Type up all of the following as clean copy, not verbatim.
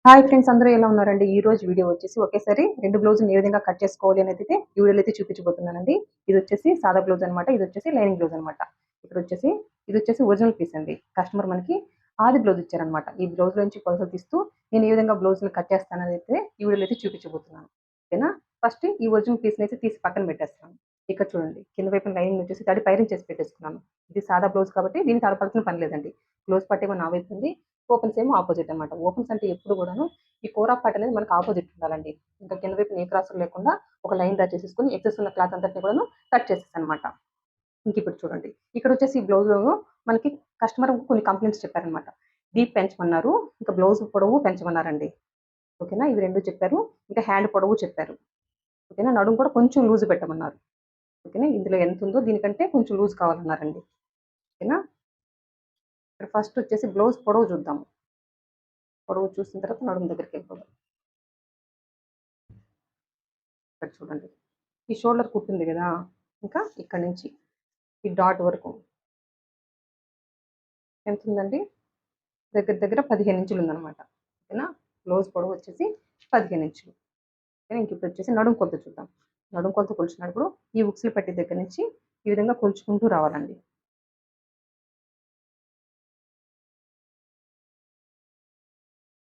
Hi friends, అందరూ ఎలా ఉన్నారండి? ఈ రోజు వీడియో వచ్చేసి ఒకేసారి 2 బ్లౌజులు ఏ విధంగా కట్ చేసుకోవాలి అనేదైతే ఈ వీడియోలో అయితే చూపించబోతున్నానండి. ఇది వచ్చేసి సాదా బ్లౌజ్ అనమాట. ఇది వచ్చేసి లైనింగ్ బ్లౌజ్ అనమాట. ఇది వచ్చేసి ఒరిజినల్ పీస్ అండి. కస్టమర్ మనకి ఆది బ్లౌజ్ ఇచ్చారనమాట. ఈ బ్లౌజ్ నుంచి కొలతలు తీస్తూ నేను ఏ విధంగా బ్లౌజ్‌ని కట్ చేస్తాననైతే ఈ వీడియోలో అయితే చూపించబోతున్నాను. ఓకేనా? ఫస్ట్ ఈ ఒరిజినల్ పీస్‌ని అయితే తీసి పక్కన పెట్టేస్తాను. ఇక్కడ చూడండి, కింద వైపున లైనింగ్ వచ్చేసి తడి పైరింగ్ చేసి పెట్టేసుకున్నాను. ఇది సాదా బ్లౌజ్ కాబట్టి దీన్ని తడపాల్సిన పని లేదండి. క్లోజ్ పార్ట్ ఏమో నా వైపు ఉంది. ఓపెన్స్ ఏమో ఆపోజిట్ అనమాట. ఓపెన్స్ అంటే ఎప్పుడు కూడాను ఈ కోరా పార్ట్ అనేది మనకు ఆపోజిట్ ఉండాలండి. ఇంకా కింద వైపున ఏ క్రాసులు లేకుండా ఒక లైన్ డ్రా చేసేసుకొని ఎక్సెస్ ఉన్న క్లాత్ అంతటిని కూడాను కట్ చేసేసాననమాట. ఇంకిప్పుడు చూడండి, ఇక్కడొచ్చేసి ఈ బ్లౌజ్‌లో మనకి కస్టమర్ కొన్ని కంప్లెయింట్స్ చెప్పారనమాట. డీప్ పెంచమన్నారు. ఇంకా బ్లౌజ్ పొడవు పెంచమన్నారండి. ఓకేనా? ఇవి 2 చెప్పారు. ఇంకా హ్యాండ్ పొడవు చెప్పారు. ఓకేనా? నడుము కూడా కొంచెం లూజ్ పెట్టమన్నారు. ఓకేనా? ఇందులో ఎంతుందో దీనికంటే కొంచెం లూజ్ కావాలన్నారండి. ఓకేనా? ఇక్కడ ఫస్ట్ వచ్చేసి బ్లౌజ్ పొడవు చూద్దాము. పొడవు చూసిన తర్వాత నడుము దగ్గరికెళ్ళిపోదాం. ఇక్కడ చూడండి, ఈ షోల్డర్ కుట్టుంది గదా! ఇంకా ఇక్కడి నుంచి ఈ డాట్ వరకు ఎంతుందండి? దగ్గర దగ్గర 15 ఇంచులుందనమాట. ఓకేనా? బ్లౌజ్ పొడవు వచ్చేసి 15 ఇంచులు. ఓకేనా? ఇంకిప్పుడొచ్చేసి నడుము కొలత చూద్దాం. నడుము కొలత కొలిచినప్పుడు ఈ ఉక్సులు పట్టీ దగ్గర నుంచి ఈ విధంగా కొలుచుకుంటూ రావాలండి.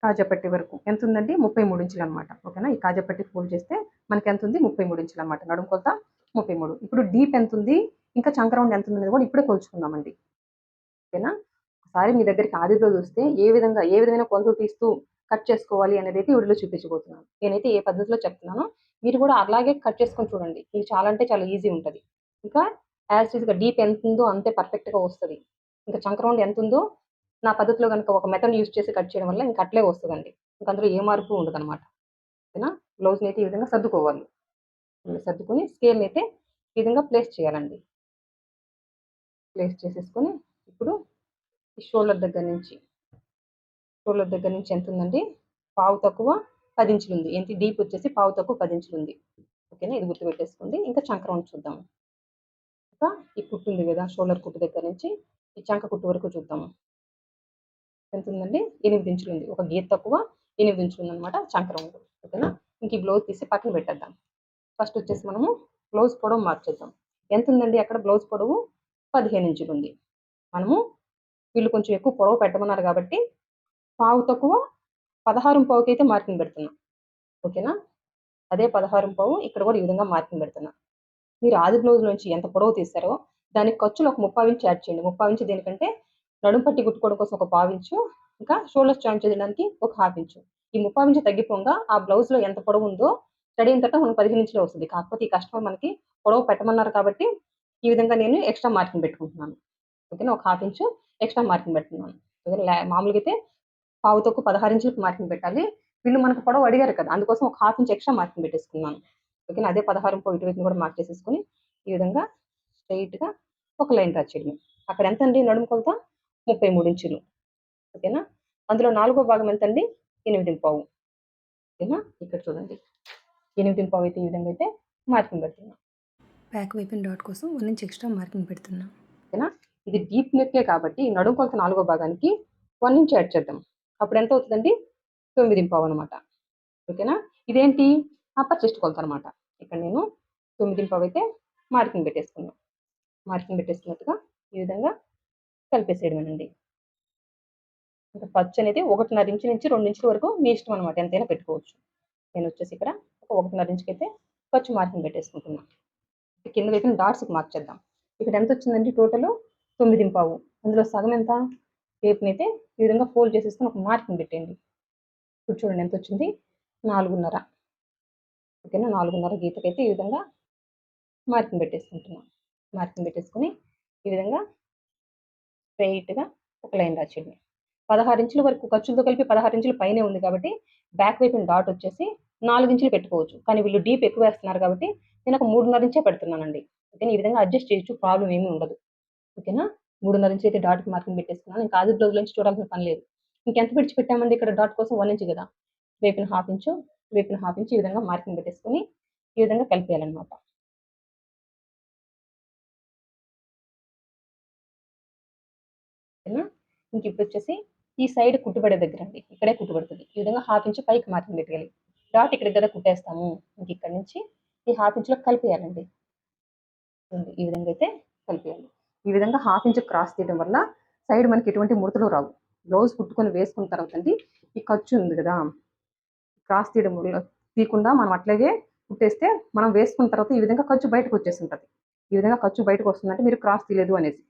కాజాపట్టీ వరకు ఎంతుందండి? 33 ఇంచులనమాట. ఓకేనా? ఈ కాజాపట్టీ ఫోల్డ్ చేస్తే మనకెంతుంది? 33 ఇంచులనమాట. నడుము కొలత 33. ఇప్పుడు డీప్ ఎంతుంది? ఇంకా చంక రౌండ్ ఎంతుందనేది కూడా ఇప్పుడే కొలుచుకుందామండి. ఓకేనా? ఒకసారి మీ దగ్గరికి ఆది బ్లౌజ్ వస్తే ఏ విధమైన కొలతలు తీస్తూ కట్ చేసుకోవాలి అనేదైతే ఈ వీడియోలో చూపించబోతున్నాను. నేనైతే ఏ పద్ధతిలో చెప్తున్నానో మీరు కూడా అలాగే కట్ చేసుకొని చూడండి. ఇది చాలా అంటే చాలా ఈజీ ఉంటది. ఇంకా యాజ్ ఇట్ ఈస్‌గా డీప్ ఎంతుందో అంతే పర్ఫెక్ట్‌గా వస్తది. ఇంకా చంక రౌండ్ ఎంతుందో నా పద్ధతిలో గనుక ఒక మెథడ్ యూజ్ చేసి కట్ చేయడం వల్ల ఇంక అట్లే వస్తదండి. ఇంక అందులో ఏ మార్పు ఉండదనమాట. ఓకేనా? బ్లౌజ్‌నైతే ఈ విధంగా సర్దుకోవాలి. సర్దుకొని స్కేల్‌నైతే ఈ విధంగా ప్లేస్ చేయాలండి. ప్లేస్ చేసేసుకొని ఇప్పుడు ఈ షోల్డర్ దగ్గర నుంచి ఎంతుందండి? పావు తక్కువ 10 ఇంచులుంది. ఏంటి డీప్ వచ్చేసి పావు తక్కువ 10 ఇంచులుంది. ఓకేనా? ఇది గుర్తుపెట్టేసుకోండి. ఇంకా చంక రౌండ్ చూద్దాము. ఇంకా ఈ కుట్టు ఉంది గదా! షోల్డర్ కుట్టు దగ్గర నుంచి ఈ చంక కుట్టు వరకు చూద్దాము. ఎంతుందండి? 8 ఇంచులుంది. ఒక గీత తక్కువ 8 ఇంచులుందనమాట చంక రౌండ్. ఓకేనా? ఇంక ఈ బ్లౌజ్ తీసి పక్కన పెట్టేద్దాం. ఫస్ట్ వచ్చేసి మనము బ్లౌజ్ పొడవు మార్చేద్దాం. ఎంతుందండి అక్కడ బ్లౌజ్ పొడవు? 15 ఇంచులుంది. మనము వీళ్ళు కొంచెం ఎక్కువ పొడవు పెట్టమన్నారు గాబట్టి పావు తక్కువ 16.5కైతే మార్కింగ్ పెడుతున్నా. ఓకేనా? అదే 16.5 ఇక్కడ కూడా ఈ విధంగా మార్కింగ్ పెడుతున్నా. మీరు ఆది బ్లౌజ్‌లోంచి ఎంత పొడవు తీశారో దానికి ఖర్చులో ఒక 3/4 ఇంచ్ యాడ్ చేయండి. 3/4 ఇంచ్ దేనికంటే నడుము పట్టి కుట్టుకోవడం కోసం ఒక పావు ఇంచు, ఇంకా షోల్డర్స్ జాయిన్ చేయడానికి ఒక హాఫ్ ఇంచు. ఈ 3/4 ఇంచ్ తగ్గిపోంగా ఆ బ్లౌజ్‌లో ఎంత పొడవు ఉందో రెడీ అయిన తర్వాత మనకు 15 ఇంచులే వస్తది. కాకపోతే ఈ కస్టమర్ మనకి పొడవు పెట్టమన్నారు కాబట్టి ఈ విధంగా నేను ఎక్స్‌ట్రా మార్కింగ్ పెట్టుకుంటున్నాను. ఓకేనా? ఒక హాఫ్ ఇంచు ఎక్స్‌ట్రా మార్కింగ్ పెడుతున్నాను. మామూలుగా అయితే పావు తక్కువ 16 ఇంచులకి మార్కింగ్ పెట్టాలి. వీళ్ళు మనకు పొడవు అడిగారు కదా! అందుకోసం ఒక హాఫ్ ఇంచ్ ఎక్స్‌ట్రా మార్కింగ్ పెట్టేసుకున్నాను. ఓకేనా? అదే 16 ఇటువైపున కూడా మార్క్ చేసేసుకొని ఈ విధంగా స్ట్రెయిట్‌గా ఒక లైన్ డ్రా చేయడమే. అక్కడ ఎంతండి నడుము కొలత? 33 ఇంచులు. ఓకేనా? అందులో నాలుగో భాగం ఎంతండి? 8.5. ఓకేనా? ఇక్కడ చూడండి. 8.5 అయితే ఈ విధంగా అయితే మార్కింగ్ పెడుతున్నా. బ్యాక్ వైపున డాట్ కోసం 1 ఇంచ్ ఎక్స్ట్రా మార్కింగ్ పెడుతున్నా. ఓకేనా? ఇది డీప్ నెక్కే కాబట్టి నడుము కొలత నాలుగో భాగానికి 1 ఇంచ్ యాడ్ చేద్దాం. అప్పుడు ఎంత అవుతదండి? 9.5 అనమాట. ఓకేనా? ఇదేంటి? అప్పర్ చెస్ట్ కొలతనమాట. ఇక్కడ నేను 9.5 అయితే మార్కింగ్ పెట్టేసుకున్నా. మార్కింగ్ పెట్టేసుకున్నట్టుగా ఈ విధంగా కలిపేసేయడమేనండి. ఇంకా ఖర్చనేది 1.5 ఇంచు నుంచి 2 ఇంచుల వరకు మీ ఇష్టం అనమాట. ఎంతైనా పెట్టుకోవచ్చు. నేనొచ్చేసి ఇక్కడ ఒక 1.5 ఇంచుకైతే ఖర్చు మార్కింగ్ పెట్టేసుకుంటున్నా. కింద వైపున డాట్స్‌కి మార్క్ చేద్దాం. ఇక్కడ ఎంతొచ్చిందండి టోటలు? 9.5. అందులో సగం ఎంత? టేప్‌నైతే ఈ విధంగా ఫోల్డ్ చేసేసుకొని ఒక మార్కింగ్ పెట్టేయండి. ఇప్పుడు చూడండి ఎంతొచ్చింది? 4.5. ఓకేనా? 4.5 గీతకైతే ఈ విధంగా మార్కింగ్ పెట్టేసుకుంటున్నా. మార్కింగ్ పెట్టేసుకొని ఈ విధంగా స్ట్రెయిట్‌గా ఒక లైన్ డ్రా చేయడమే. 16 ఇంచుల వరకు ఖర్చులతో కలిపి 16 ఇంచుల పైనే ఉంది కాబట్టి బ్యాక్ వైపున డాట్ వచ్చేసి 4 ఇంచులు పెట్టుకోవచ్చు. కానీ వీళ్ళు డీప్ ఎక్కువ వేస్తున్నారు కాబట్టి నేను ఒక 3.5 ఇంచే పెడుతున్నానండి. ఓకేనా? ఈ విధంగా అడ్జస్ట్ చేయొచ్చు. ప్రాబ్లమ్ ఏమీ ఉండదు. ఓకేనా? 3.5 ఇంచ్ అయితే డాట్‌కి మార్కింగ్ పెట్టేసుకున్నాను. ఇంకా ఆది బ్లౌజ్ నుంచి చూడాల్సిన పని లేదు. ఇంకెంత విడిచిపెట్టామండి ఇక్కడ డాట్ కోసం 1 ఇంచ్ గదా! వైపున హాఫ్ ఇంచు, వైపున హాఫ్ ఇంచ్ ఈ విధంగా మార్కింగ్ పెట్టేసుకొని ఈ విధంగా కలిపేయాలన్నమాట. ఓకేనా? ఇంకిప్పుడొచ్చేసి ఈ సైడ్ కుట్టుబడే దగ్గర అండి, ఇక్కడే కుట్టుబడుతుంది. ఈ విధంగా హాఫ్ ఇంచ్ పైకి మార్కింగ్ పెట్టేయాలి. డాట్ ఇక్కడికి కదా కుట్టేస్తాము. ఇంక ఇక్కడ నుంచి ఈ హాఫ్ ఇంచ్లో కలిపేయాలండి. ఈ విధంగా అయితే కలిపేయాలి. ఈ విధంగా హాఫ్ ఇంచ్ క్రాస్ తీయడం వల్ల సైడ్ మనకి ఎటువంటి ముడతలు రావు. బ్లౌజ్ కుట్టుకొని వేసుకున్న తర్వాత అండి, ఈ ఖర్చు ఉంది కదా, క్రాస్ తీయడం వల్ల తీయకుండా మనం అట్లాగే కుట్టేస్తే మనం వేసుకున్న తర్వాత ఈ విధంగా ఖర్చు బయటకు వచ్చేస్తుంటది. ఈ విధంగా ఖర్చు బయటకు వస్తుందంటే మీరు క్రాస్ తీయలేదు అనేసి.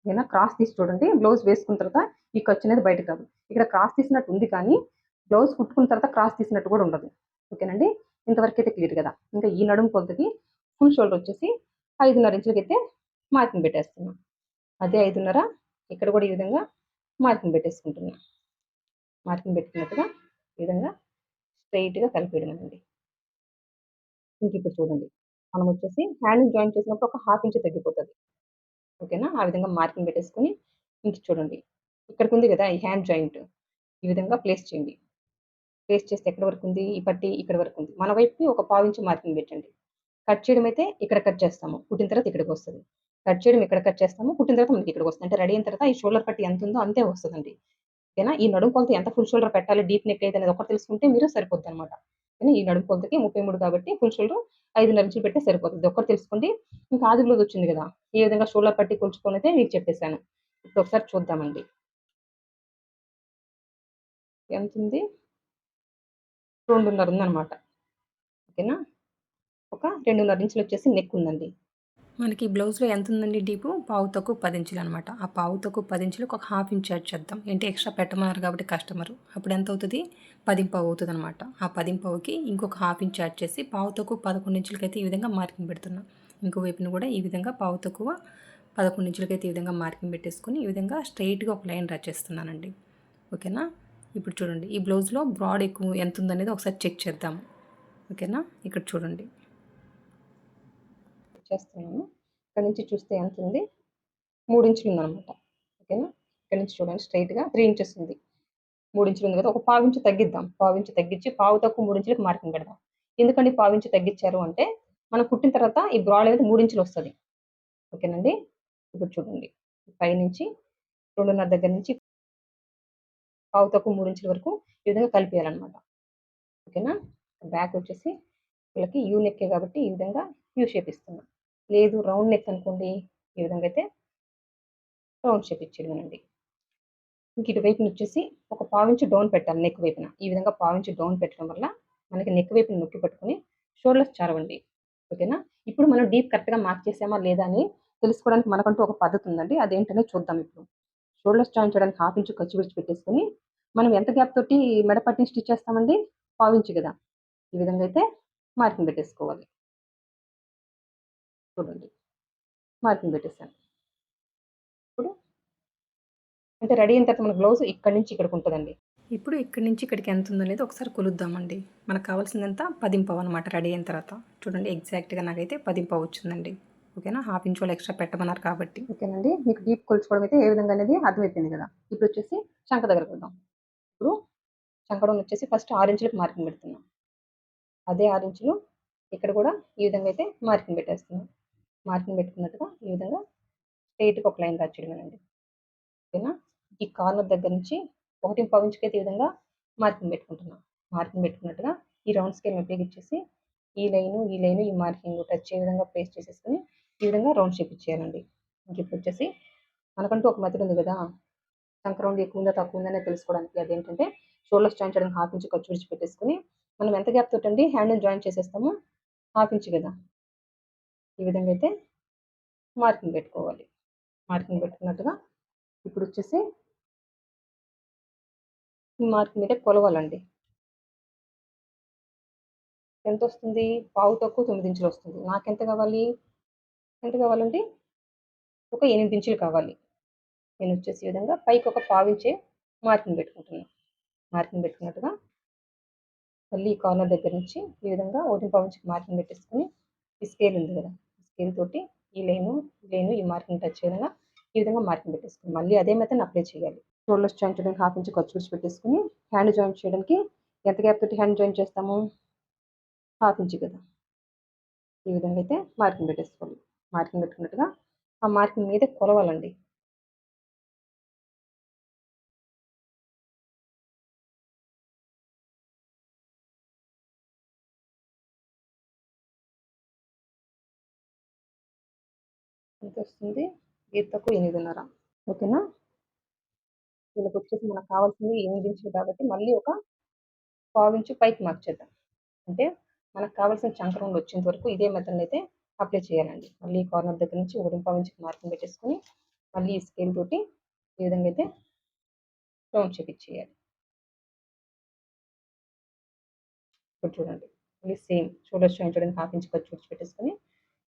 ఓకేనా? క్రాస్ తీసి చూడండి. బ్లౌజ్ వేసుకున్న తర్వాత ఈ ఖర్చు అనేది బయటకు రాదు. ఇక్కడ క్రాస్ తీసినట్టు ఉంది కానీ బ్లౌజ్ కుట్టుకున్న తర్వాత క్రాస్ తీసినట్టు కూడా ఉండదు. ఓకేనండి? ఇంతవరకు అయితే క్లియర్ కదా. ఇంకా ఈ నడుము కొలతకి ఫుల్ షోల్డర్ వచ్చేసి 5.5 ఇంచులకైతే మార్కింగ్ పెట్టేస్తున్నాం. అదే 5.5 ఇక్కడ కూడా ఈ విధంగా మార్కింగ్ పెట్టేసుకుంటున్నాం. మార్కింగ్ పెట్టుకున్నట్టుగా ఈ విధంగా స్ట్రైట్‌గా కలిపేయడమేనండి. ఇంక ఇప్పుడు చూడండి. మనం వచ్చేసి హ్యాండ్‌ని జాయిన్ చేసినప్పుడు ఒక హాఫ్ ఇంచ్ తగ్గిపోతది. ఓకేనా? ఆ విధంగా మార్కింగ్ పెట్టేసుకొని ఇంక చూడండి. ఇక్కడికుంది కదా ఈ హ్యాండ్ జాయింట్. ఈ విధంగా ప్లేస్ చేయండి. ప్లేస్ చేస్తే ఎక్కడి వరకు ఉంది? ఈ పట్టీ ఇక్కడి వరకు ఉంది. మన వైపుకి ఒక పావించి మార్కింగ్ పెట్టండి. కట్ చేయడం అయితే ఇక్కడ కట్ చేస్తాము. కుట్టిన తర్వాత ఇక్కడికొస్తది. కట్ చేయడం ఇక్కడ కట్ చేస్తాము. కుట్టిన తర్వాత మనకి ఇక్కడికొస్తది. అంటే రెడీ అయిన తర్వాత ఈ షోల్డర్ పట్టీ ఎంతుందో అంతే వస్తదండి. ఓకేనా? ఈ నడుము కొలత ఎంత ఫుల్ షోల్డర్ పెట్టాలి, డీప్ నెక్ ఏదనేది ఒకటి తెలుసుకుంటే మీరు సరిపోద్దనమాట. కానీ ఈ నడుము కొలతకి 33 కాబట్టి ఫుల్ షోల్డర్ 5.5 ఇంచులు పెడితే సరిపోతుంది. ఇదొక్కటి తెలుసుకోండి. ఇంకా ఆది బ్లౌజ్ వచ్చింది గదా! ఏ విధంగా షోల్డర్ పట్టీ కొలుచుకొనైతే మీకు చెప్పేసాను. ఇప్పుడు ఒకసారి చూద్దామండి. ఎంతుంది? 2.5 ఉందనమాట. ఓకేనా? ఒక 2.5 ఇంచులొచ్చేసి నెక్ ఉందండి. మనకి బ్లౌజ్‌లో ఎంత ఉందండి డీపు? పావు తక్కువ 10 ఇంచులనమాట. ఆ పావు తక్కువ 10 ఇంచులకు ఒక హాఫ్ ఇంచ్ యాడ్ చేద్దాం. ఏంటి ఎక్స్ట్రా పెట్టమన్నారు కాబట్టి కస్టమరు. అప్పుడు ఎంత అవుతది? 10 అవుతదనమాట. ఆ 10 ఇంకొక హాఫ్ ఇంచ్ యాడ్ చేసి పావు తక్కువ 11 ఇంచులకైతే ఈ విధంగా మార్కింగ్ పెడుతున్నా. ఇంకో వైపున కూడా ఈ విధంగా పావు తక్కువ 11 ఇంచులకైతే ఈ విధంగా మార్కింగ్ పెట్టేసుకొని ఈ విధంగా స్ట్రెయిట్‌గా ఒక లైన్ డ్రా చేస్తున్నానండి. ఓకేనా? ఇప్పుడు చూడండి. ఈ బ్లౌజ్‌లో బ్రాడ్ ఎక్కువ ఎంత ఉందనేది ఒకసారి చెక్ చేద్దాము. ఓకేనా? ఇక్కడ చూడండి. చేస్తున్నాను. ఇక్కడ నుంచి చూస్తే ఎంతుంది? 3 ఇంచులు ఉందనమాట. ఓకేనా? ఇక్కడ నుంచి చూడండి స్ట్రెయిట్‌గా 3 ఇంచెస్ ఉంది. 3 ఇంచులు ఉంది కదా! ఒక పావించు తగ్గిద్దాం. పావించు తగ్గించి పావు తక్కువ 3 ఇంచులకి మార్కింగ్ పెడదాం. ఎందుకండి పావించు తగ్గించారు అంటే, మనం కుట్టిన తర్వాత ఈ బ్రాడ్ అనేది 3 ఇంచులు వస్తది. ఓకేనండి? ఇప్పుడు చూడండి. పైనుంచి 2.5 దగ్గర నుంచి పావు తక్కువ 3 ఇంచుల వరకు ఈ విధంగా కలిపేయాలనమాట. ఓకేనా? బ్యాక్ వచ్చేసి వీళ్ళకి యూ నెక్కే కాబట్టి ఈ విధంగా యూ షేప్ ఇస్తున్నా. లేదు రౌండ్ నెక్ అనుకోండి, ఈ విధంగా అయితే రౌండ్ షేప్ ఇచ్చేయడమేనండి. ఇంక ఇటువైపునొచ్చేసి ఒక పావించి డౌన్ పెట్టాలి నెక్ వైపున. ఈ విధంగా పావించి డౌన్ పెట్టడం వల్ల మనకి నెక్ వైపున నొక్కి పట్టుకొని షోల్డర్స్ చారవండి. ఓకేనా? ఇప్పుడు మనం డీప్ కరెక్ట్‌గా మార్క్ చేసామా లేదా అని తెలుసుకోవడానికి మనకంటూ ఒక పద్ధతి ఉందండి. అదేంటనేది చూద్దాం ఇప్పుడు. షోల్డర్స్ జాయిన్ చేయడానికి హాఫ్ ఇంచ్ ఖర్చు విడిచిపెట్టేసుకొని, మనం ఎంత గ్యాప్ తోటి మెడ పట్టీని స్టిచ్ చేస్తామండి? పావించి గదా! ఈ విధంగా అయితే మార్కింగ్ పెట్టేసుకోవాలి. చూడండి. మార్కింగ్ పెట్టేసాను. ఇప్పుడు అంటే రెడీ అయిన తర్వాత మన బ్లౌజ్ ఇక్కడి నుంచి ఇక్కడికుంటదండి. ఇప్పుడు ఇక్కడి నుంచి ఇక్కడికి ఎంత ఉందనేది ఒకసారి కొలుద్దామండి. మనకు కావాల్సిందంతా 10 అనమాట రెడీ అయిన తర్వాత. చూడండి ఎగ్జాక్ట్‌గా నాకైతే 10 వచ్చిందండి. ఓకేనా? హాఫ్ ఇంచ్ వాళ్ళు ఎక్స్ట్రా పెట్టమన్నారు కాబట్టి. ఓకేనండి. మీకు డీప్ కొలుచుకోవడం అయితే ఏ విధంగా అనేది అర్థమైపోయింది గదా! ఇప్పుడొచ్చేసి చంక దగ్గరకొద్దాం. ఇప్పుడు చంకడౌన్ వచ్చేసి ఫస్ట్ 6 ఇంచులకి మార్కింగ్ పెడుతున్నాం. అదే 6 ఇంచులు ఇక్కడ కూడా ఈ విధంగా అయితే మార్కింగ్ పెట్టేస్తున్నాం. మార్కింగ్ పెట్టుకున్నట్టుగా ఈ విధంగా స్ట్రెయిట్‌గా ఒక లైన్ డ్రా చేయడమేనండి. ఓకేనా? ఈ కార్నర్ దగ్గర నుంచి 1.25 ఇంచుకైతే ఈ విధంగా మార్కింగ్ పెట్టుకుంటున్నాం. మార్కింగ్ పెట్టుకున్నట్టుగా ఈ రౌండ్ స్కేల్‌ని ఉపయోగించేసి ఈ లైను, ఈ మార్కింగ్ టచ్ అయ్యే విధంగా ప్లేస్ చేసేసుకొని ఈ విధంగా రౌండ్ షేప్ ఇచ్చేయాలండి. ఇంకిప్పుడొచ్చేసి మనకంటూ ఒక మెథడ్ ఉంది గదా! చంక రౌండ్ ఎక్కువుందా, తక్కువుందా అనేది తెలుసుకోవడానికి. అదేంటంటే షోల్డర్స్ జాయిన్ చేయడానికి హాఫ్ ఇంచ్ ఖర్చు విడిచిపెట్టేసుకొని, మనం ఎంత గ్యాప్ తోటండి హ్యాండ్‌ని జాయిన్ చేసేస్తామో హాఫ్ ఇంచ్ గదా! ఈ విధంగా అయితే మార్కింగ్ పెట్టుకోవాలి. మార్కింగ్ పెట్టుకున్నట్టుగా ఇప్పుడొచ్చేసి ఈ మార్కింగ్ అయితే కొలవాలండి. ఎంతొస్తుంది? పావు తక్కువ 9 ఇంచులొస్తుంది. నాకెంత కావాలి? ఎంత కావాలండి? ఒక 8 ఇంచులు కావాలి. నేనొచ్చేసి ఈ విధంగా పైకి ఒక పావించే మార్కింగ్ పెట్టుకుంటున్నా. మార్కింగ్ పెట్టుకున్నట్టుగా మళ్ళీ ఈ కార్నర్ దగ్గర నుంచి ఈ విధంగా 1.25 ఇంచుకి మార్కింగ్ పెట్టేసుకొని, ఈ స్కేల్ ఉంది గదా! స్కేల్ తోటి ఈ లైను, ఈ మార్కింగ్ టచ్ అయ్యే విధంగా ఈ విధంగా మార్కింగ్ పెట్టేసుకోవాలి. మళ్ళీ అదే మెథడ్ అప్లై చేయాలి. షోల్డర్స్ జాయిన్ చేయడానికి హాఫ్ ఇంచ్ ఖర్చు విడిచిపెట్టేసుకొని, హ్యాండ్ జాయిన్ చేయడానికి ఎంత గ్యాప్ తోటి హ్యాండ్ జాయిన్ చేస్తాము? హాఫ్ ఇంచ్ కదా! ఈ విధంగా అయితే మార్కింగ్ పెట్టేసుకోవాలి. మార్కింగ్ పెట్టుకున్నట్టుగా ఆ మార్కింగ్ మీదే కొలవాలండి. ఎంత వస్తుంది? గీతకు 8.5. ఓకేనా? వీళ్ళకొచ్చేసి మనకు కావాల్సింది 8 ఇంచులు కాబట్టి మళ్ళీ ఒక పావించు పైకి మార్చేద్దాం. అంటే మనకు కావాల్సిన చంక రౌండ్ వచ్చేంత వరకు ఇదే మెథడ్ అయితే అప్లై చేయాలండి. మళ్ళీ కార్నర్ దగ్గర నుంచి 1 ఇంచుకి మార్కింగ్ పెట్టేసుకొని మళ్ళీ ఈ స్కేల్ తోటి ఈ విధంగా అయితే రౌండ్ చేపించేయాలి. ఇప్పుడు చూడండి మళ్ళీ సేమ్ షోల్డర్ జాయింట్ చూడండి, హాఫ్ ఇంచ్ ఖర్చు పెట్టేసుకొని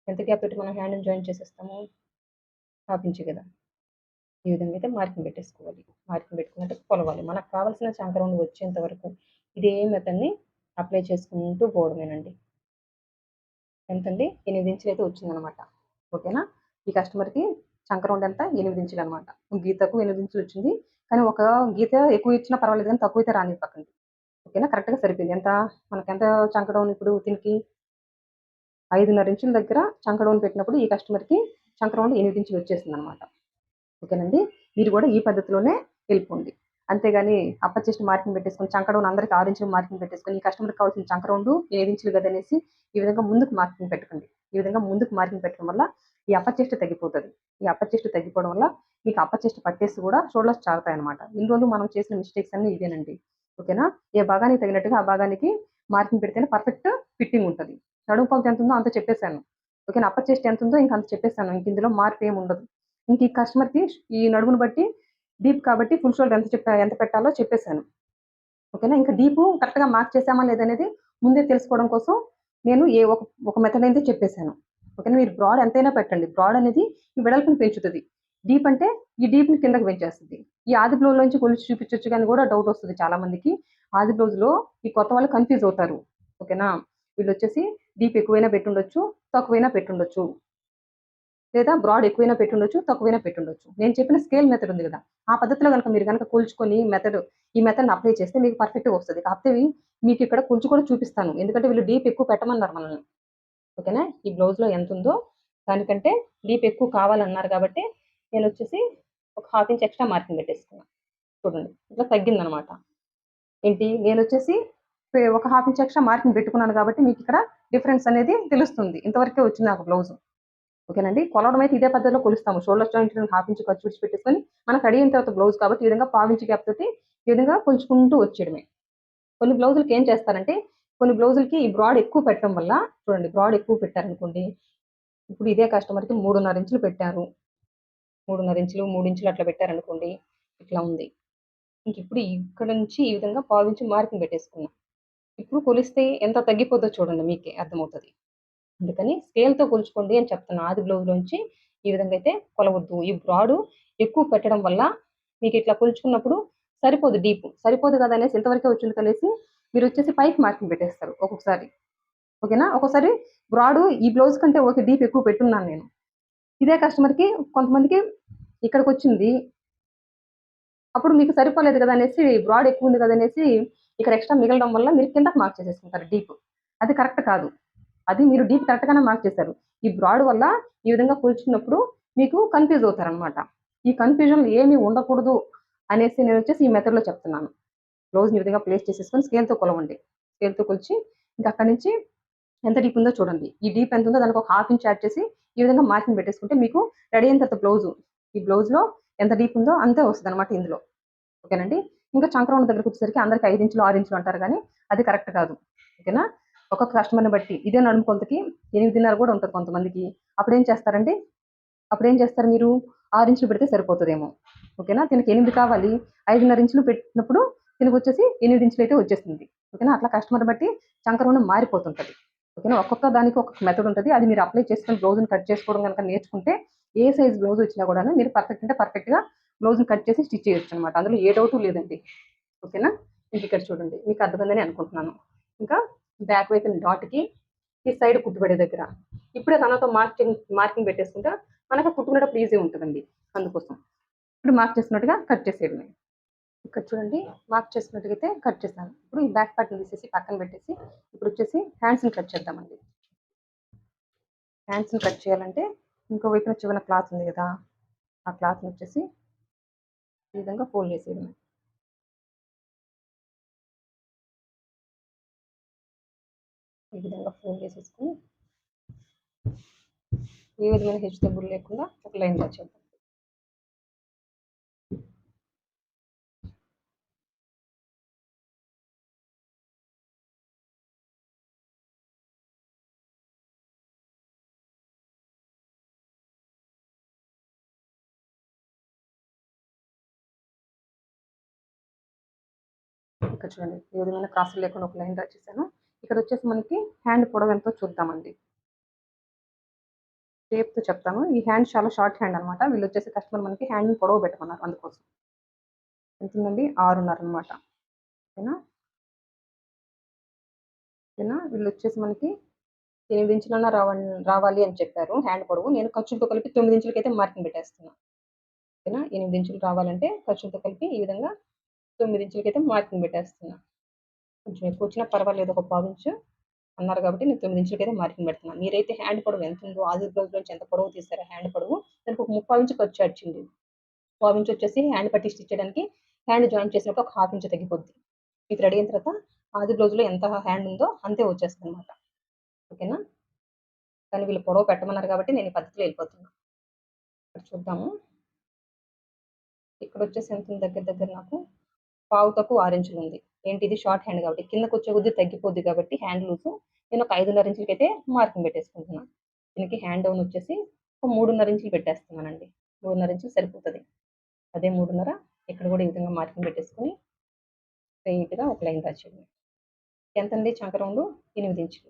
ఎంత గ్యాప్ తోటి మనం హ్యాండ్ జాయిన్ చేసేస్తాము, హాఫ్ ఇంచ్ కదా. ఈ విధంగా అయితే మార్కింగ్ పెట్టేసుకోవాలి. మార్కింగ్ పెట్టుకున్నట్టు కొలవాలి. మనకు కావాల్సిన చంక రౌండ్ వచ్చేంత వరకు ఇదే మెథడ్ని అప్లై చేసుకుంటూ పోవడమేనండి. ఎంతండి? 8 ఇంచులు అయితే వచ్చిందనమాట. ఓకేనా? ఈ కస్టమర్కి చంక రౌండ్ ఎంత? 8 ఇంచులు అనమాట. గీతకు 8 ఇంచులు వచ్చింది. కానీ ఒక గీత ఎక్కువ ఇచ్చినా పర్వాలేదు కానీ తక్కువ అయితే రానివ్వకండి. ఓకేనా? కరెక్ట్గా సరిపోయింది. ఎంత మనకి ఎంత చంక డౌన్ ఇప్పుడు దీనికి 5.5 ఇంచుల దగ్గర చంక డౌన్ పెట్టినప్పుడు ఈ కస్టమర్కి చంక రౌండ్ 8 ఇంచులు వచ్చేసింది అనమాట. ఓకేనండి? మీరు కూడా ఈ పద్ధతిలోనే వెళ్ళిపోండి. అంతేగాని అప్పర్ చెస్ట్ మార్కింగ్ పెట్టేసుకొని చంక డౌన్ అందరికి 6 ఇంచులు మార్కింగ్ పెట్టేసుకొని ఈ కస్టమర్కి కావాల్సిన చంక రౌండ్ 7 ఇంచులు కదనేసి ఈ విధంగా ముందుకు మార్కింగ్ పెట్టకండి. ఈ విధంగా ముందుకు మార్కింగ్ పెట్టడం వల్ల ఈ అప్పర్ చెస్ట్ తగ్గిపోతుంది. ఈ అప్పర్ చెస్ట్ తగ్గిపోవడం వల్ల మీకు అప్పర్ చెస్ట్ పట్టేసి కూడా షోల్డర్స్ చారుతాయి అనమాట. ఇన్ని రోజులు మనం చేసిన మిస్టేక్స్ అన్ని ఇవేనండి. ఓకేనా? ఏ భాగానికి తగినట్టుగా ఆ భాగానికి మార్కింగ్ పెడితేనే పర్ఫెక్ట్ ఫిట్టింగ్ ఉంటుంది. నడుము పంక్తి ఎంత ఉందో అంత చెప్పేశాను. ఓకేనా? అప్పర్ చెస్ట్ ఎంత ఉందో ఇంక అంత చెప్పేశాను. ఇంక ఇందులో మార్పు ఏమి ఉండదు. ఇంక ఈ కస్టమర్కి ఈ నడుమును బట్టి డీప్ కాబట్టి ఫుల్ షోల్డర్ ఎంత పెట్టాలో చెప్పేశాను. ఓకేనా? ఇంకా డీపు కరెక్ట్‌గా మార్క్ చేశామా లేదనేది ముందే తెలుసుకోవడం కోసం నేను ఒక మెథడ్ అయితే చెప్పేశాను. ఓకేనా? మీరు బ్రాడ్ ఎంతైనా పెట్టండి. బ్రాడ్ అనేది ఈ వెడల్పుని పెంచుతది. డీప్ అంటే ఈ డీప్‌ని కిందకి పెంచేస్తది. ఈ ఆది బ్లౌజ్‌లోంచి కొలిచి చూపించొచ్చు అని కూడా డౌట్ వస్తది చాలా మందికి. ఆది బ్లౌజ్‌లో ఈ కొత్త వాళ్ళు కన్‌ఫ్యూజ్ అవుతారు. ఓకేనా? వీళ్ళొచ్చేసి డీప్ ఎక్కువైనా పెట్టుండొచ్చు, తక్కువైనా పెట్టుండొచ్చు. లేదా బ్రాడ్ ఎక్కువైనా పెట్టుండొచ్చు, తక్కువైనా పెట్టుండొచ్చు. నేను చెప్పిన స్కేల్ మెథడ్ ఉంది కదా! ఆ పద్ధతిలో మీరు గనక కొలుచుకొని ఈ మెథడ్‌ని అప్లై చేస్తే మీకు పర్ఫెక్ట్‌గా వస్తది. కాకపోతే మీకు ఇక్కడ కొలిచి కూడా చూపిస్తాను. ఎందుకంటే వీళ్ళు డీప్ ఎక్కువ పెట్టమన్నారు మనల్ని. ఓకేనా? ఈ బ్లౌజ్‌లో ఎంతుందో దానికంటే డీప్ ఎక్కువ కావాలన్నారు కాబట్టి నేనొచ్చేసి ఒక హాఫ్ ఇంచ్ ఎక్స్‌ట్రా మార్కింగ్ పెట్టేసుకున్నా. చూడండి ఇట్లా తగ్గిందనమాట. ఏంటి నేనొచ్చేసి ఒక హాఫ్ ఇంచ్ ఎక్స్‌ట్రా మార్కింగ్ పెట్టుకున్నాను కాబట్టి మీకిక్కడ డిఫరెన్స్ అనేది తెలుస్తుంది. ఇంతవరకే వచ్చింది నాకు బ్లౌజు. ఓకేనండి. కొలవడం అయితే ఇదే పద్ధతిలో కొలుస్తాము. షోల్డర్ జాయింట్ హాఫ్ ఇంచ్ ఖర్చు విడిచిపెట్టేసుకొని మనకు రెడీ అయిన తర్వాత బ్లౌజ్ కాబట్టి ఈ విధంగా పావించి గ్యాప్ తోటి ఈ విధంగా కొలుచుకుంటూ వచ్చేయడమే. కొన్ని బ్లౌజులకి ఏం చేస్తారంటే కొన్ని బ్లౌజులకి ఈ బ్రాడ్ ఎక్కువ పెట్టడం వల్ల చూడండి బ్రాడ్ ఎక్కువ పెట్టారనుకోండి. ఇప్పుడు ఇదే కస్టమర్‌కి 3.5 ఇంచులు పెట్టారు. 3.5 ఇంచులు, 3 ఇంచులు అట్లా పెట్టారనుకోండి. ఇట్లా ఉంది. ఇంకిప్పుడు ఇక్కడ నుంచి ఈ విధంగా పావించి మార్కింగ్ పెట్టేసుకున్నాం. ఇప్పుడు కొలిస్తే ఎంత తగ్గిపోద్దో చూడండి మీకే అర్థమవుతది. అందుకని స్కేల్‌తో కొలుచుకోండి అని చెప్తున్నా. ఆది బ్లౌజ్‌లోంచి ఈ విధంగా అయితే కొలవద్దు. ఈ బ్రాడు ఎక్కువ పెట్టడం వల్ల మీకిట్లా కొలుచుకున్నప్పుడు సరిపోదు డీపు. సరిపోదు కదా అనేసి ఇంతవరకే వచ్చింది కనేసి మీరొచ్చేసి పైకి మార్కింగ్ పెట్టేస్తారు ఒక్కొక్కసారి. ఓకేనా? ఒక్కోసారి బ్రాడు ఈ బ్లౌజ్ కంటే ఓకే. డీప్ ఎక్కువ పెట్టున్నాను నేను. ఇదే కస్టమర్‌కి కొంతమందికి ఇక్కడికొచ్చింది. అప్పుడు మీకు సరిపోలేదు కదా అనేసి బ్రాడ్ ఎక్కువుంది కదా అనేసి ఇక్కడ ఎక్స్‌ట్రా మిగలడం వల్ల మీరు కిందకి మార్క్ చేసేసుకుంటారు డీప్. అది కరెక్ట్ కాదు. అది మీరు డీప్ కరెక్ట్‌గానే మార్క్ చేశారు. ఈ బ్రాడ్ వల్ల ఈ విధంగా కొలుచుకున్నప్పుడు మీకు కన్‌ఫ్యూజ్ అవుతారనమాట. ఈ కన్‌ఫ్యూజన్ ఏమి ఉండకూడదు అనేసి నేనొచ్చేసి ఈ మెథడ్‌లో చెప్తున్నాను. బ్లౌజ్‌ని ఈ విధంగా ప్లేస్ చేసేసుకొని స్కేల్‌తో కొలవండి. స్కేల్‌తో కొలిచి ఇంక అక్కడి నుంచి ఎంత డీప్ ఉందో చూడండి. ఈ డీప్ ఎంత ఉందో దానికి ఒక హాఫ్ ఇంచ్ యాడ్ చేసి ఈ విధంగా మార్కింగ్ పెట్టేసుకుంటే మీకు రెడీ అయిన తర్వాత ఈ బ్లౌజ్‌లో ఎంత డీప్ ఉందో అంతే వస్తదనమాట ఇందులో. ఓకేనండి. ఇంకా చంక రౌండ్ దగ్గరకొచ్చేసరికి అందరికి 5 ఇంచులు, 6 ఇంచులు అంటారు గానీ అది కరెక్ట్ కాదు. ఓకేనా? ఒక్కొక్క కస్టమర్‌ని బట్టి ఇదే నడుము కొలతకి 8.5 కూడా ఉంటది కొంతమందికి. అప్పుడేం చేస్తారండి? అప్పుడేం చేస్తారు మీరు? 6 ఇంచులు పెడితే సరిపోతదేమో. ఓకేనా? దీనికి 8 కావాలి. 5.5 ఇంచులు పెట్టినప్పుడు దీనికొచ్చేసి 8 ఇంచులైతే వచ్చేస్తుంది. ఓకేనా? అట్లా కస్టమర్‌ని బట్టి చంక రౌండ్ మారిపోతుంటది. ఓకేనా? ఒక్కొక్క దానికి ఒక్కొక్క మెథడ్ ఉంటది. అది మీరు అప్లై చేసుకొని బ్లౌజ్‌ని కట్ చేసుకోవడం గనక నేర్చుకుంటే ఏ సైజ్ బ్లౌజ్ వచ్చినా కూడాను మీరు పర్ఫెక్ట్ అంటే పర్ఫెక్ట్‌గా బ్లౌజ్‌ని కట్ చేసి స్టిచ్ చేయొచ్చనమాట. అందులో ఏ డౌటు లేదండి. ఓకేనా? ఇంకిక్కడ చూడండి. మీకు అర్థమైందని అనుకుంటున్నాను. ఇంకా బ్యాక్ వైపున డాట్‌కి ఈ సైడ్ కుట్టుపడే దగ్గర ఇప్పుడే సన్నతో మార్కింగ్ పెట్టేసుకుంటే మనకు కుట్టుకునేటప్పుడు ఈజీ ఉంటదండి. అందుకోసం. ఇప్పుడు మార్క్ చేసినట్టుగా కట్ చేసేయడమే. ఇక్కడ చూడండి మార్క్ చేసినట్టుగా అయితే కట్ చేశాను. ఇప్పుడు ఈ బ్యాక్ పార్ట్‌ని తీసేసి పక్కన పెట్టేసి ఇప్పుడొచ్చేసి హ్యాండ్స్‌ని కట్ చేద్దామండి. హ్యాండ్స్‌ని కట్ చేయాలంటే ఇంకో వైపున చివరన క్లాత్ ఉంది గదా! ఆ క్లాత్‌ని వచ్చేసి ఈ విధంగా ఫోల్డ్ చేసేయడమే. ఈ విధంగా ఫోల్డ్ చేసేసుకొని ఏ విధమైన హెచ్చుతగ్గులు లేకుండా ఒక లైన్ డ్రా చేద్దాం. ఇక్కడ చూడండి ఏ విధమైన క్రాసులు లేకుండా ఒక లైన్ డ్రా చేశాను. ఇక్కడ వచ్చేసి మనకి హ్యాండ్ పొడవు ఎంతో చూద్దామండి. షేప్‌తో చెప్తాను. ఈ హ్యాండ్ చాలా షార్ట్ హ్యాండ్ అనమాట. వీళ్ళొచ్చేసి కస్టమర్ మనకి హ్యాండ్‌ని పొడవు పెట్టమన్నారు అందుకోసం. ఎంతుందండి 6:30 అనమాట. ఓకేనా? ఓకేనా? వీళ్ళొచ్చేసి మనకి 8 ఇంచులన్నా రావాలి అని చెప్పారు హ్యాండ్ పొడవు. నేను ఖర్చులతో కలిపి 9 ఇంచులకైతే మార్కింగ్ పెట్టేస్తున్నా. ఓకేనా? 8 ఇంచులు రావాలంటే ఖర్చులతో కలిపి ఈ విధంగా 9 ఇంచులకైతే మార్కింగ్ పెట్టేస్తున్నా. కొంచెం ఎక్కువ వచ్చినా పర్వాలేదు ఒక పావించు అన్నారు కాబట్టి నేను 9 ఇంచులకైతే మార్కింగ్ పెడుతున్నా. మీరైతే హ్యాండ్ పొడవు ఎంతుందో ఆది బ్లౌజ్‌లోంచి ఎంత పొడవు తీసారో హ్యాండ్ పొడవు దానికి ఒక 3/4 ఇంచు ఖర్చు యాడ్ పావించి వచ్చేసి హ్యాండ్ పట్టి స్టిచ్ చేయడానికి హ్యాండ్ జాయిన్ చేసినప్పుడు ఒక 1/2 ఇంచు తగ్గిపోద్ది. ఇది రెడీ అయిన తర్వాత ఆది బ్లౌజ్‌లో ఎంత హ్యాండ్ ఉందో అంతే వచ్చేస్తదనమాట. ఓకేనా? కానీ వీళ్ళు పొడవు పెట్టమన్నారు కాబట్టి నేను ఈ పద్ధతిలో వెళ్ళిపోతున్నా. ఇక్కడ చూద్దాము. ఇక్కడొచ్చేసి ఎంతుంది దగ్గర దగ్గర నాకు పావు తక్కువ 6 ఇంచులుంది. ఏంటి ఇది షార్ట్ హ్యాండ్ కాబట్టి కిందకొచ్చే కొద్దీ తగ్గిపోద్ది కాబట్టి హ్యాండ్ లూజు నేను ఒక 5:30 ఇంచులకైతే మార్కింగ్ పెట్టేసుకుంటున్నా. దీనికి హ్యాండ్ డౌన్ వచ్చేసి ఒక 3:30 ఇంచులు పెట్టేస్తున్నానండి. 3:30 ఇంచులు సరిపోతది. అదే 3:30 ఇక్కడ కూడా ఈ విధంగా మార్కింగ్ పెట్టేసుకొని స్ట్రెయిట్‌గా ఒక లైన్ డ్రా చేయడమే. ఎంతండి చంక రౌండు 8 ఇంచులు.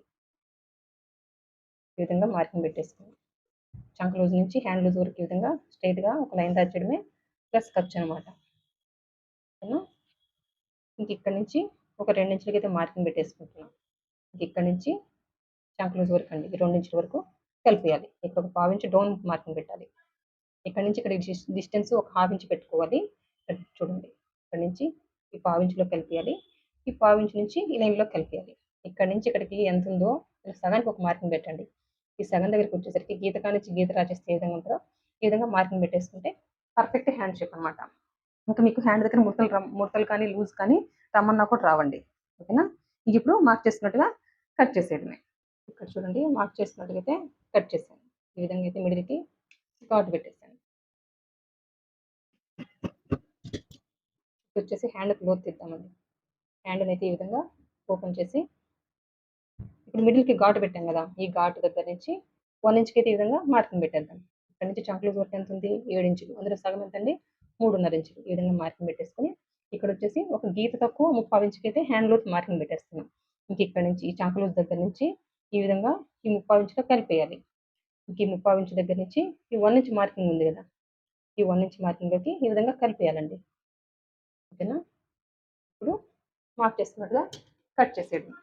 ఈ విధంగా మార్కింగ్ పెట్టేసుకొని చంక లూజ్ నుంచి హ్యాండ్ లూజ్ వరకు ఈ విధంగా స్ట్రెయిట్‌గా ఒక లైన్ డ్రా చేయడమే ప్లస్ ఖర్చు అనమాట. ఓకేనా? ఇంక ఇక్కడి నుంచి ఒక 2 ఇంచులకైతే మార్కింగ్ పెట్టేసుకుంటున్నాం. ఇంక ఇక్కడి నుంచి చంక లూజ్ వరకు అండి. ఈ 2 ఇంచుల వరకు కలిపేయాలి. ఇక్కడ ఒక పావించి డౌన్ మార్కింగ్ పెట్టాలి. ఇక్కడి నుంచి ఇక్కడ డిస్టెన్స్ ఒక 1/2 ఇంచ్ పెట్టుకోవాలి. ఇక్కడ చూడండి. ఇక్కడి నుంచి ఈ పావించులో కలిపేయాలి. ఈ పావించి నుంచి ఈ లైన్‌లో కలిపేయాలి. ఇక్కడి నుంచి ఇక్కడికి ఎంతుందో సగానికి ఒక మార్కింగ్ పెట్టండి. ఈ సగం దగ్గరికి వచ్చేసరికి గీత కానించి గీత రాచేస్తే ఏ విధంగా ఉంటదో ఈ విధంగా మార్కింగ్ పెట్టేసుకుంటే పర్ఫెక్ట్ హ్యాండ్ షేప్ అనమాట. ఇంకా మీకు హ్యాండ్ దగ్గర ముడతలు కానీ లూజ్ కానీ రమ్మన్నా కూడా రావండి. ఓకేనా? ఇది ఇప్పుడు మార్క్ చేసుకున్నట్టుగా కట్ చేసేయడమే. ఇక్కడ చూడండి మార్క్ చేసుకున్నట్టుగైతే కట్ చేశాను. ఈ విధంగా అయితే మిడిల్‌కి ఘాటు పెట్టేసాను. వచ్చేసి హ్యాండ్ క్లోత్ తీద్దామండి. హ్యాండ్‌నైతే ఈ విధంగా ఓపెన్ చేసి ఇప్పుడు మిడిల్‌కి ఘాటు పెట్టాం కదా! ఈ ఘాటు దగ్గర నుంచి 1 ఇంచ్‌కైతే ఈ విధంగా మార్కింగ్ పెట్టేద్దాం. ఇక్కడ నుంచి చంక లూజ్ వరకు ఎంతుంది? 7 ఇంచులు. అందులో సగం ఎంతండి? 3:30 ఇంచులు. ఈ విధంగా మార్కింగ్ పెట్టేసుకొని ఇక్కడొచ్చేసి ఒక గీత తక్కువ 3/4 ఇంచుకైతే హ్యాండ్ లూజ్ మార్కింగ్ పెట్టేస్తున్నాం. ఇంక ఇక్కడ నుంచి ఈ చంక లూజ్ దగ్గర నుంచి ఈ విధంగా ఈ 3/4 ఇంచులో కలిపేయాలి. ఇంక ఈ 3/4 ఇంచు దగ్గర నుంచి ఈ 1 ఇంచ్ మార్కింగ్ ఉంది కదా! ఈ 1 ఇంచ్ మార్కింగ్‌లోకి ఈ విధంగా కలిపేయాలండి. ఓకేనా? ఇప్పుడు మార్క్ చేసుకున్నట్టుగా కట్ చేసేయడమే.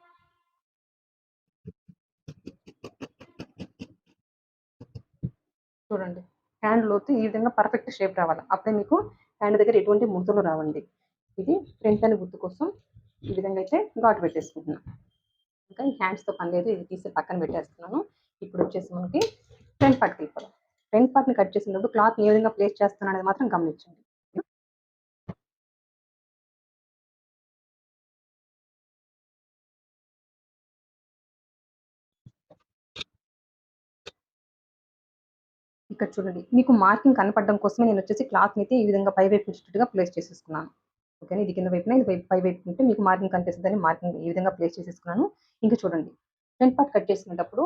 చూడండి. హ్యాండ్ లోతు ఈ విధంగా పర్ఫెక్ట్ షేప్ రావాలి. అప్పుడే మీకు హ్యాండ్ దగ్గర ఎటువంటి ముడతలు రావండి. ఇది ఫ్రంట్ అని గుర్తు కోసం ఈ విధంగా అయితే ఘాటు పెట్టేసుకుంటున్నా. ఇంకా ఈ హ్యాండ్స్‌తో పని లేదు. ఇది తీసి పక్కన పెట్టేస్తున్నాను. ఇప్పుడు వచ్చేసి మనకి ఫ్రంట్ పార్ట్‌కి వెళ్ళిపోదాం. ఫ్రంట్ పార్ట్‌ని కట్ చేసినప్పుడు క్లాత్‌ని ఏ విధంగా ప్లేస్ చేస్తున్నాను అనేది మాత్రం గమనించండి. ఇక్కడ చూడండి. మీకు మార్కింగ్ కనపడడం కోసమే నేనొచ్చేసి క్లాత్‌నైతే ఈ విధంగా పైవైపు వచ్చేటట్టుగా ప్లేస్ చేసేసుకున్నాను. ఓకేనా? ఇది కింద వైపున, ఇది పైవైపు ఉంటే మీకు మార్కింగ్ కనిపిస్తదని మార్కింగ్ ఈ విధంగా ప్లేస్ చేసేసుకున్నాను. ఇంక చూడండి. ఫ్రంట్ పార్ట్ కట్ చేసుకునేటప్పుడు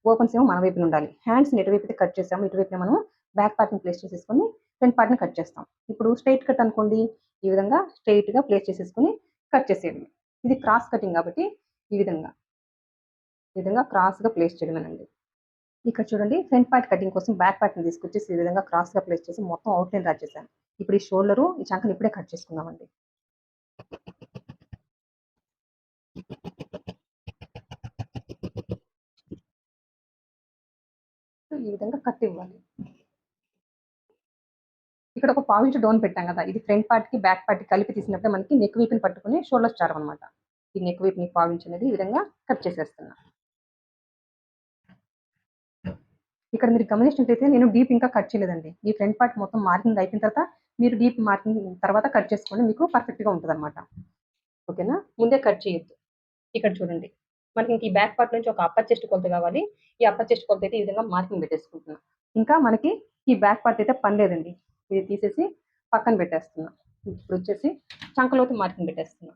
ఓపెన్స్ ఏమో మన వైపున ఉండాలి. హ్యాండ్స్‌ని ఎటువైపైతే కట్ చేసామో ఇటువైపున మనం బ్యాక్ పార్ట్‌ని ప్లేస్ చేసేసుకొని ఫ్రంట్ పార్ట్‌ని కట్ చేస్తాం. ఇప్పుడు స్ట్రెయిట్ కట్ అనుకోండి. ఈ విధంగా స్ట్రెయిట్‌గా ప్లేస్ చేసేసుకొని కట్ చేసేయడమే. ఇది క్రాస్ కటింగ్ కాబట్టి ఈ విధంగా క్రాస్‌గా ప్లేస్ చేయడమేనండి. ఇక్కడ చూడండి ఫ్రంట్ పార్ట్ కటింగ్ కోసం బ్యాక్ పార్ట్‌ని తీసుకొచ్చేసి ఈ విధంగా క్రాస్‌గా ప్లేస్ చేసి మొత్తం ఔట్‌లైన్ డ్రా చేశాను. ఇప్పుడు ఈ షోల్డరు, ఈ చంకని ఇప్పుడే కట్ చేసుకుందామండి. ఈ విధంగా కట్ ఇవ్వాలి. ఇక్కడ ఒక పావు ఇంచు డౌన్ పెట్టాం కదా! ఇది ఫ్రంట్ పార్ట్‌కి, బ్యాక్ పార్ట్‌కి కలిపి తీసినప్పుడే మనకి నెక్ వీపుని పట్టుకొని షోల్డర్స్ చారమనమాట. ఈ నెక్ వీపుని పావు ఇంచ్ అనేది ఈ విధంగా కట్ చేసేస్తున్నా. ఇక్కడ మీరు గమనించినట్లయితే నేను డీప్ ఇంకా కట్ చేయలేదండి. ఈ ఫ్రంట్ పార్ట్ మొత్తం మార్కింగ్ అయిపోయిన తర్వాత మీరు డీప్ మార్కింగ్ తర్వాత కట్ చేసుకోండి. మీకు పర్ఫెక్ట్‌గా ఉంటదనమాట. ఓకేనా? ముందే కట్ చేయొద్దు. ఇక్కడ చూడండి. మనకి ఇంక ఈ బ్యాక్ పార్ట్ నుంచి ఒక అప్పర్ చెస్ట్ కొలత కావాలి. ఈ అప్పర్ చెస్ట్ కొలత అయితే ఈ విధంగా మార్కింగ్ పెట్టేసుకుంటున్నా. ఇంకా మనకి ఈ బ్యాక్ పార్ట్ అయితే పని లేదండి. ఇది తీసేసి పక్కన పెట్టేస్తున్నా. ఇప్పుడొచ్చేసి చంకలోతు మార్కింగ్ పెట్టేస్తున్నా.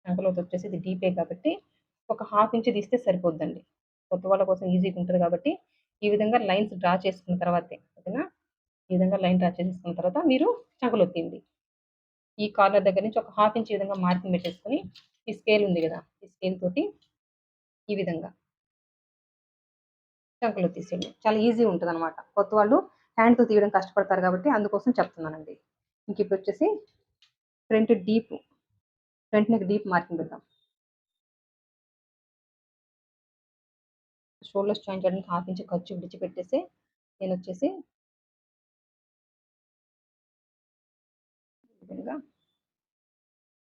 చంకలోతు వచ్చేసి ఇది డీపే కాబట్టి ఒక 1/2 ఇంచ్ తీస్తే సరిపోద్దండి. కొత్త వాళ్ళ కోసం ఈజీగా ఉంటది కాబట్టి ఈ విధంగా లైన్స్ డ్రా చేసుకున్న తర్వాతే ఓకేనా? ఈ విధంగా లైన్ డ్రా చేసేసుకున్న తర్వాత మీరు చంకలోతు తీయండి. ఈ కార్నర్ దగ్గర నుంచి ఒక 1/2 ఇంచ్ ఈ విధంగా మార్కింగ్ పెట్టేసుకొని ఈ స్కేల్ ఉంది కదా! ఈ స్కేల్ తోటి ఈ విధంగా చంకలోతు తీసేయండి. చాలా ఈజీ ఉంటదనమాట. కొత్త వాళ్ళు హ్యాండ్‌తో తీయడం కష్టపడతారు కాబట్టి అందుకోసం చెప్తున్నానండి. ఇంకిప్పుడొచ్చేసి front deep front neck deep marking పెడదాం. షోల్డర్స్ జాయిన్ చేయడానికి 1/2 ఇంచ్ ఖర్చు విడిచిపెట్టేసి నేనొచ్చేసి ఈ విధంగా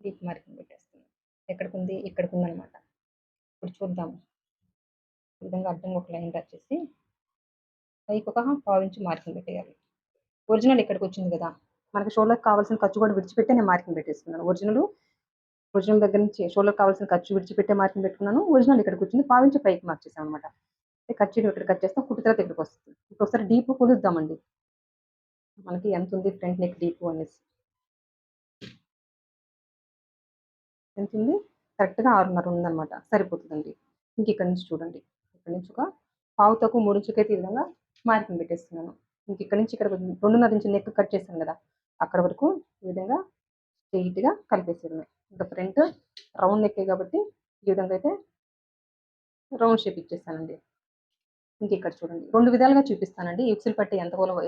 డీప్ మార్కింగ్ పెట్టేస్తున్నాను. ఎక్కడికుంది? ఇక్కడికుందనమాట. ఇప్పుడు చూద్దాము. ఈ విధంగా అడ్డంగా ఒక లైన్ డ్రా చేసి పైకి ఒక 1/2 ఇంచ్ మార్కింగ్ పెట్టేయాలి. ఒరిజినల్ ఇక్కడికొచ్చింది కదా! మనకి షోల్డర్‌కి కావాల్సిన ఖర్చు కూడా విడిచిపెట్టే నేను మార్కింగ్ పెట్టేసుకున్నాను. ఒరిజినల్ దగ్గర నుంచి షోల్డర్‌కి కావాల్సిన ఖర్చు విడిచిపెట్టే మార్కింగ్ పెట్టుకున్నాను. ఒరిజినల్ ఇక్కడికొచ్చింది. 1/2 ఇంచ్ పైకి మార్చేసాననమాట. కట్ చేయడం ఇక్కడ కట్ చేస్తాం. కుట్టు తర్వాత ఇక్కడికొస్తుంది. ఇప్పుడు ఒకసారి డీప్ కొలుద్దామండి. మనకి ఎంతుంది ఫ్రంట్ నెక్ డీప్ అనేసి. ఎంతుంది? కరెక్ట్‌గా 6:30 ఉందనమాట. సరిపోతదండి. ఇంక ఇక్కడి నుంచి చూడండి. ఇక్కడి నుంచి ఒక పావు తక్కువ 3 ఇంచులకైతే ఈ విధంగా మార్కింగ్ పెట్టేస్తున్నాను. ఇంక ఇక్కడి నుంచి ఇక్కడ 2:30 ఇంచుల నెక్ కట్ చేశాను కదా! అక్కడ వరకు ఈ విధంగా స్ట్రెయిట్‌గా కలిపేసేయడమే. ఇంకా ఫ్రంట్ రౌండ్ నెక్కే కాబట్టి ఈ విధంగా అయితే రౌండ్ షేప్ ఇచ్చేసానండి. ఇంక ఇక్కడ చూడండి. 2 విధాలుగా చూపిస్తానండి. ఈ ఉక్సులు పట్టి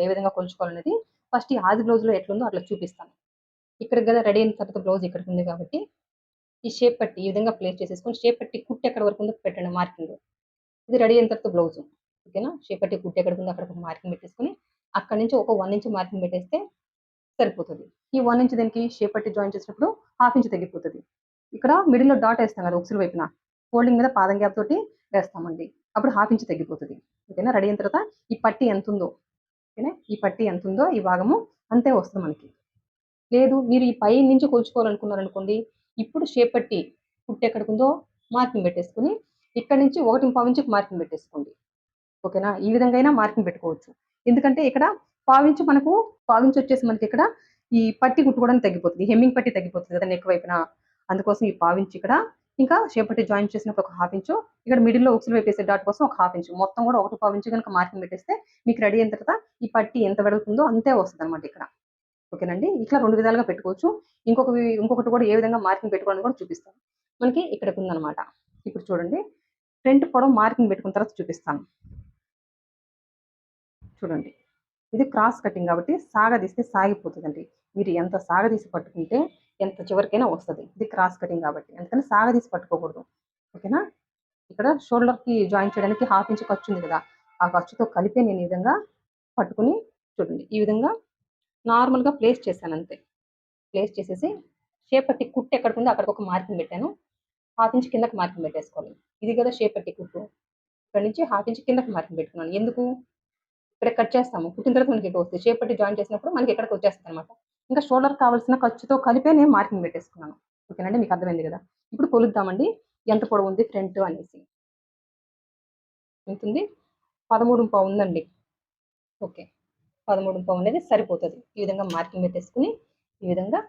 ఏ విధంగా కొలుచుకోవాలనేది ఫస్ట్ ఈ ఆది బ్లౌజ్‌లో ఎట్లుందో అట్లా చూపిస్తాను. ఇక్కడికి గదా రెడీ అయిన తర్వాత బ్లౌజ్ ఇక్కడికుంది కాబట్టి ఈ షేప్ పట్టి ఈ విధంగా ప్లేస్ చేసేసుకొని షేప్ పట్టి కుట్టు ఎక్కడి వరకు ఉందో పెట్టండి మార్కింగ్. ఇది రెడీ అయిన తర్వాత బ్లౌజు. ఓకేనా? షేప్ పట్టి కుట్టు ఎక్కడికుందో అక్కడ ఒక మార్కింగ్ పెట్టేసుకొని అక్కడి నుంచి ఒక 1 ఇంచ్ మార్కింగ్ పెట్టేస్తే సరిపోతది. ఈ 1 ఇంచ్ దేనికి షేప్ పట్టి జాయిన్ చేసినప్పుడు 1/2 ఇంచ్ తగ్గిపోతది. ఇక్కడ మిడిల్‌లో డాట్ ఏస్తాం కదా! ఉక్సుల వైపున. ఫోల్డింగ్ మీద పాదం గ్యాప్ తోటి వేస్తామండి. అప్పుడు 1/2 ఇంచ్ తగ్గిపోతది. ఓకేనా? రెడీ అయిన తర్వాత ఈ పట్టి ఎంతుందో ఓకేనా? ఈ పట్టి ఎంతుందో ఈ భాగము అంతే వస్తది మనకి. లేదు మీరు ఈ పై నుంచి కొలుచుకోవాలనుకున్నారనుకోండి, ఇప్పుడు షేప్ పట్టి కుట్టెక్కడికుందో మార్కింగ్ పెట్టేసుకొని, ఇక్కడి నుంచి 1.5 ఇంచుకి మార్కింగ్ పెట్టేసుకోండి. ఓకేనా? ఈ విధంగా అయినా మార్కింగ్ పెట్టుకోవచ్చు. ఎందుకంటే ఇక్కడ పావించు మనకు పావించు వచ్చేసి మనకిక్కడ ఈ పట్టి కుట్టుకోవడానికి తగ్గిపోతది. హెమ్మింగ్ పట్టి తగ్గిపోతది కదా! నెక్ వైపున. అందుకోసం ఈ పావించు ఇక్కడ, ఇంకా షేప్ పట్టి జాయిన్ చేసినప్పుడు ఒక 1/2 ఇంచు, ఇక్కడ మిడిల్‌లో ఉక్సులు వైపేసే డాట్ కోసం ఒక 1/2 ఇంచు. మొత్తం కూడా 1.5 ఇంచు గనుక మార్కింగ్ పెట్టేస్తే మీకు రెడీ అయిన తర్వాత ఈ పట్టి ఎంత వెడల్పుందో అంతే వస్తదనమాట ఇక్కడ. ఓకేనండి. ఇట్లా 2 విధాలుగా పెట్టుకోవచ్చు. ఇంకొకటి కూడా ఏ విధంగా మార్కింగ్ పెట్టుకోవాలని కూడా చూపిస్తాను. మనకి ఇక్కడికుందనమాట. ఇప్పుడు చూడండి. ఫ్రంట్ పొడవు మార్కింగ్ పెట్టుకున్న తర్వాత చూపిస్తాను. చూడండి. ఇది క్రాస్ కటింగ్ కాబట్టి సాగదీస్తే సాగిపోతదండి. మీరు ఎంత సాగదీసి పట్టుకుంటే ఎంత చివరికైనా వస్తది. ఇది క్రాస్ కటింగ్ కాబట్టి. అందుకని సాగదీసి పట్టుకోకూడదు. ఓకేనా? ఇక్కడ షోల్డర్‌కి జాయిన్ చేయడానికి 1/2 ఇంచ్ ఖర్చుంది కదా! ఆ ఖర్చుతో కలిపే నేను ఈ విధంగా పట్టుకొని చూడండి. ఈ విధంగా నార్మల్‌గా ప్లేస్ చేశానంతే. ప్లేస్ చేసేసి షేప్ పట్టి కుట్టు ఎక్కడికుందో అక్కడికొక మార్కింగ్ పెట్టాను. 1/2 ఇంచ్ కిందకి మార్కింగ్ పెట్టేసుకోవాలి. ఇది కదా షేప్ పట్టి కుట్టు. ఇక్కడి నుంచి 1/2 ఇంచ్ కిందకి మార్కింగ్ పెట్టుకున్నాను. ఎందుకు? ఇక్కడ కట్ చేస్తాము. కుట్టిన తర్వాత మనకి ఇటు వస్తాయి. షేప్ పట్టి జాయిన్ చేసినప్పుడు మనకి ఇక్కడికి వచ్చేస్తదనమాట. ఇంకా షోల్డర్‌కి కావాల్సిన ఖర్చుతో కలిపే నేను మార్కింగ్ పెట్టేసుకున్నాను. ఓకేనండి. మీకు అర్థమైంది కదా! ఇప్పుడు కొలుద్దామండి. ఎంత పొడవుంది ఫ్రంట్ అనేసి. ఎంతుంది? 13.5 ఉందండి. ఓకే. 13.5 అనేది సరిపోతది. ఈ విధంగా మార్కింగ్ పెట్టేసుకొని, ఈ విధంగా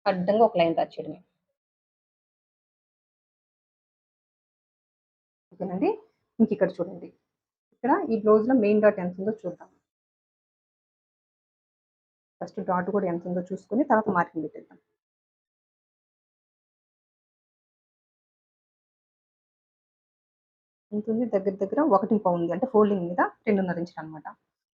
అడ్డంగా ఒక లైన్ డ్రా చేయడమే. ఓకేనండి. ఇంకిక్కడ చూడండి. ఇక్కడ ఈ బ్లౌజ్‌లో మెయిన్ డాట్ ఎంతుందో చూద్దాం. ఫస్ట్ డాట్ కూడా ఎంతుందో చూసుకొని తర్వాత మార్కింగ్ పెట్టేద్దాం. ఎంతుంది? దగ్గర దగ్గర 1.5 ఉంది. అంటే ఫోల్డింగ్ మీద 2.5 ఇంచులనమాట.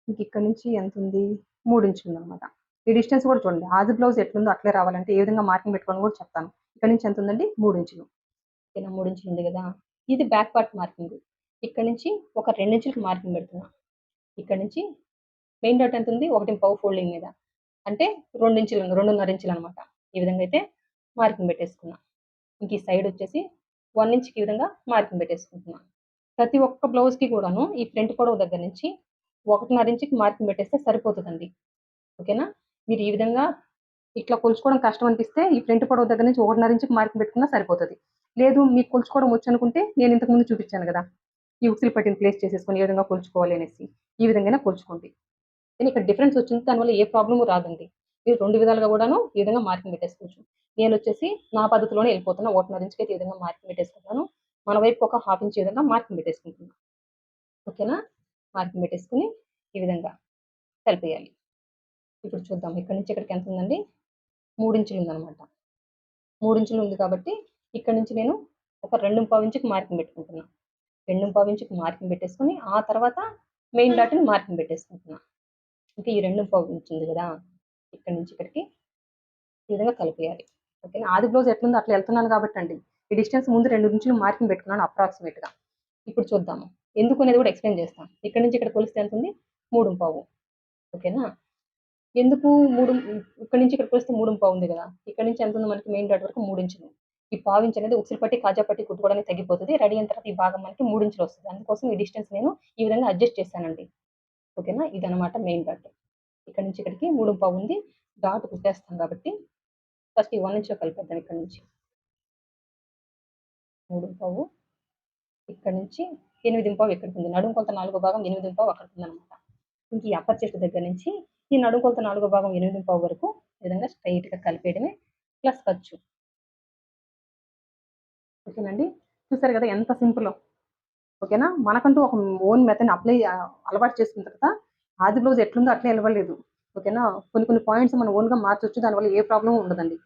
ఇంకిక్కడి నుంచి ఎంతుంది? 3 ఇంచులుందనమాట. ఈ డిస్టెన్స్ కూడా చూడండి. ఆది బ్లౌజ్ ఎట్లుందో అట్లే రావాలంటే ఏ విధంగా మార్కింగ్ పెట్టుకోవాలని కూడా చెప్తాను. ఇక్కడి నుంచి ఎంతుందండి? 3 ఇంచులు. ఓకేనా? 3 ఇంచులు ఉంది గదా! ఇది బ్యాక్ పార్ట్ మార్కింగ్. ఇక్కడి నుంచి ఒక 2 ఇంచులకి మార్కింగ్ పెడుతున్నా. ఇక్కడి నుంచి మెయిన్ డాట్ ఎంతుంది? 1.5 ఫోల్డింగ్ మీద. అంటే 2 ఇంచులు 2.5 ఇంచులనమాట. ఈ విధంగా అయితే మార్కింగ్ పెట్టేసుకున్నా. ఇంక ఈ సైడ్ వచ్చేసి 1 ఇంచ్‌కి ఈ విధంగా మార్కింగ్ పెట్టేసుకుంటున్నా. ప్రతి ఒక్క బ్లౌజ్‌కి కూడాను ఈ ఫ్రంట్ పొడవు దగ్గర నుంచి 1.5 ఇంచుకి మార్కింగ్ పెట్టేస్తే సరిపోతదండి. ఓకేనా? మీరు ఈ విధంగా ఇట్లా కొలుచుకోవడం కష్టం అనిపిస్తే ఈ ఫ్రంట్ పొడవు దగ్గర నుంచి 1.5 ఇంచుకి మార్కింగ్ పెట్టుకున్నా సరిపోతది. లేదు మీకు కొలుచుకోవడం వచ్చనుకుంటే నేను ఇంతకుముందు చూపించాను కదా, ఈ ఉక్సులు పట్టిని ప్లేస్ చేసేసుకొని ఏ విధంగా కొలుచుకోవాలి అనేసి, ఈ విధంగానే కొలుచుకోండి. కానీ ఇక్కడ డిఫరెన్స్ వచ్చింది, దానివల్ల ఏ ప్రాబ్లము రాదండి. మీరు 2 విధాలుగా కూడాను ఈ విధంగా మార్కింగ్ పెట్టేసుకోవచ్చు. నేనొచ్చేసి నా పద్ధతిలోనే వెళ్ళిపోతున్నా. 1.5 ఇంచుకైతే ఈ విధంగా మార్కింగ్ పెట్టేసుకుంటాను. మన వైపుకి ఒక 1/2 ఇంచ్ ఈ విధంగా మార్కింగ్ పెట్టేసుకుంటున్నా. ఓకేనా? మార్కింగ్ పెట్టేసుకొని ఈ విధంగా కలిపేయాలి. ఇప్పుడు చూద్దాం. ఇక్కడి నుంచి ఇక్కడికి ఎంత ఉందండి? 3 ఇంచులు ఉందనమాట. 3 ఇంచులు ఉంది కాబట్టి ఇక్కడి నుంచి నేను ఒక 2.5 ఇంచుకి మార్కింగ్ పెట్టుకుంటున్నా. 2.5 ఇంచుకి మార్కింగ్ పెట్టేసుకొని ఆ తర్వాత మెయిన్ డాట్‌ని మార్కింగ్ పెట్టేసుకుంటున్నా. ఇంకా ఈ 2.5 ఇంచ్ ఉంది కదా! ఇక్కడి నుంచి ఇక్కడికి ఈ విధంగా కలిపేయాలి. ఓకేనా? ఆది బ్లౌజ్ ఎట్లుందో అట్లా వెళ్తున్నాను కాబట్టండి. ఈ డిస్టెన్స్ ముందు 2 ఇంచులు మార్కింగ్ పెట్టుకున్నాను అప్రాక్సిమేట్‌గా. ఇప్పుడు చూద్దాము. ఎందుకు అనేది కూడా ఎక్స్‌ప్లెయిన్ చేస్తాను. ఇక్కడి నుంచి ఇక్కడ కొలిస్తే ఎంత ఉంది? 3.5. ఓకేనా? ఎందుకు 3 ఇక్కడి నుంచి ఇక్కడ కొలిస్తే 3.5 ఉంది కదా! ఇక్కడి నుంచి ఎంత ఉంది మనకి మెయిన్ డాట్ వరకు 3 ఇంచులు. ఈ పావు ఇంచ్ అనేది ఉక్సులు పట్టి, కాజా పట్టి కుట్టుకోవడానికి తగ్గిపోతది. రెడీ అయిన తర్వాత ఈ భాగం మనకి 3 ఇంచులు వస్తది. అందుకోసం ఈ డిస్టెన్స్ నేను ఈ విధంగా అడ్జస్ట్ చేశానండి. ఓకేనా? ఇదనమాట మెయిన్ డాట్. ఇక్కడి నుంచి ఇక్కడికి 3.5 ఉంది. డాట్ కుట్టేస్తాం కాబట్టి ఫస్ట్ ఈ 1 ఇంచ్‌లో కలిపేద్దాం ఇక్కడి నుంచి. 3.5 ఇక్కడి నుంచి 8.5 ఇక్కడికుంది. నడుము కొలత నాలుగో భాగం 8.5 అక్కడికుందనమాట. ఇంక ఈ అప్పర్ చెస్ట్ దగ్గర నుంచి ఈ నడుము కొలత నాలుగో భాగం 8.5 వరకు ఈ విధంగా స్ట్రెయిట్‌గా కలిపేయడమే ప్లస్ ఖర్చు. ఓకేనండి? చూసారు కదా ఎంత సింపులో. ఓకేనా? మనకంటూ ఒక ఓన్ మెథడ్‌ని అలవాటు చేసుకున్న తర్వాత ఆది బ్లౌజ్ ఎట్లుందో అట్లే ఎలవలేదు. ఓకేనా? కొన్ని కొన్ని పాయింట్స్ మనం ఓన్‌గా మార్చొచ్చు. దానివల్ల ఏ ప్రాబ్లమ్ ఉండదండి.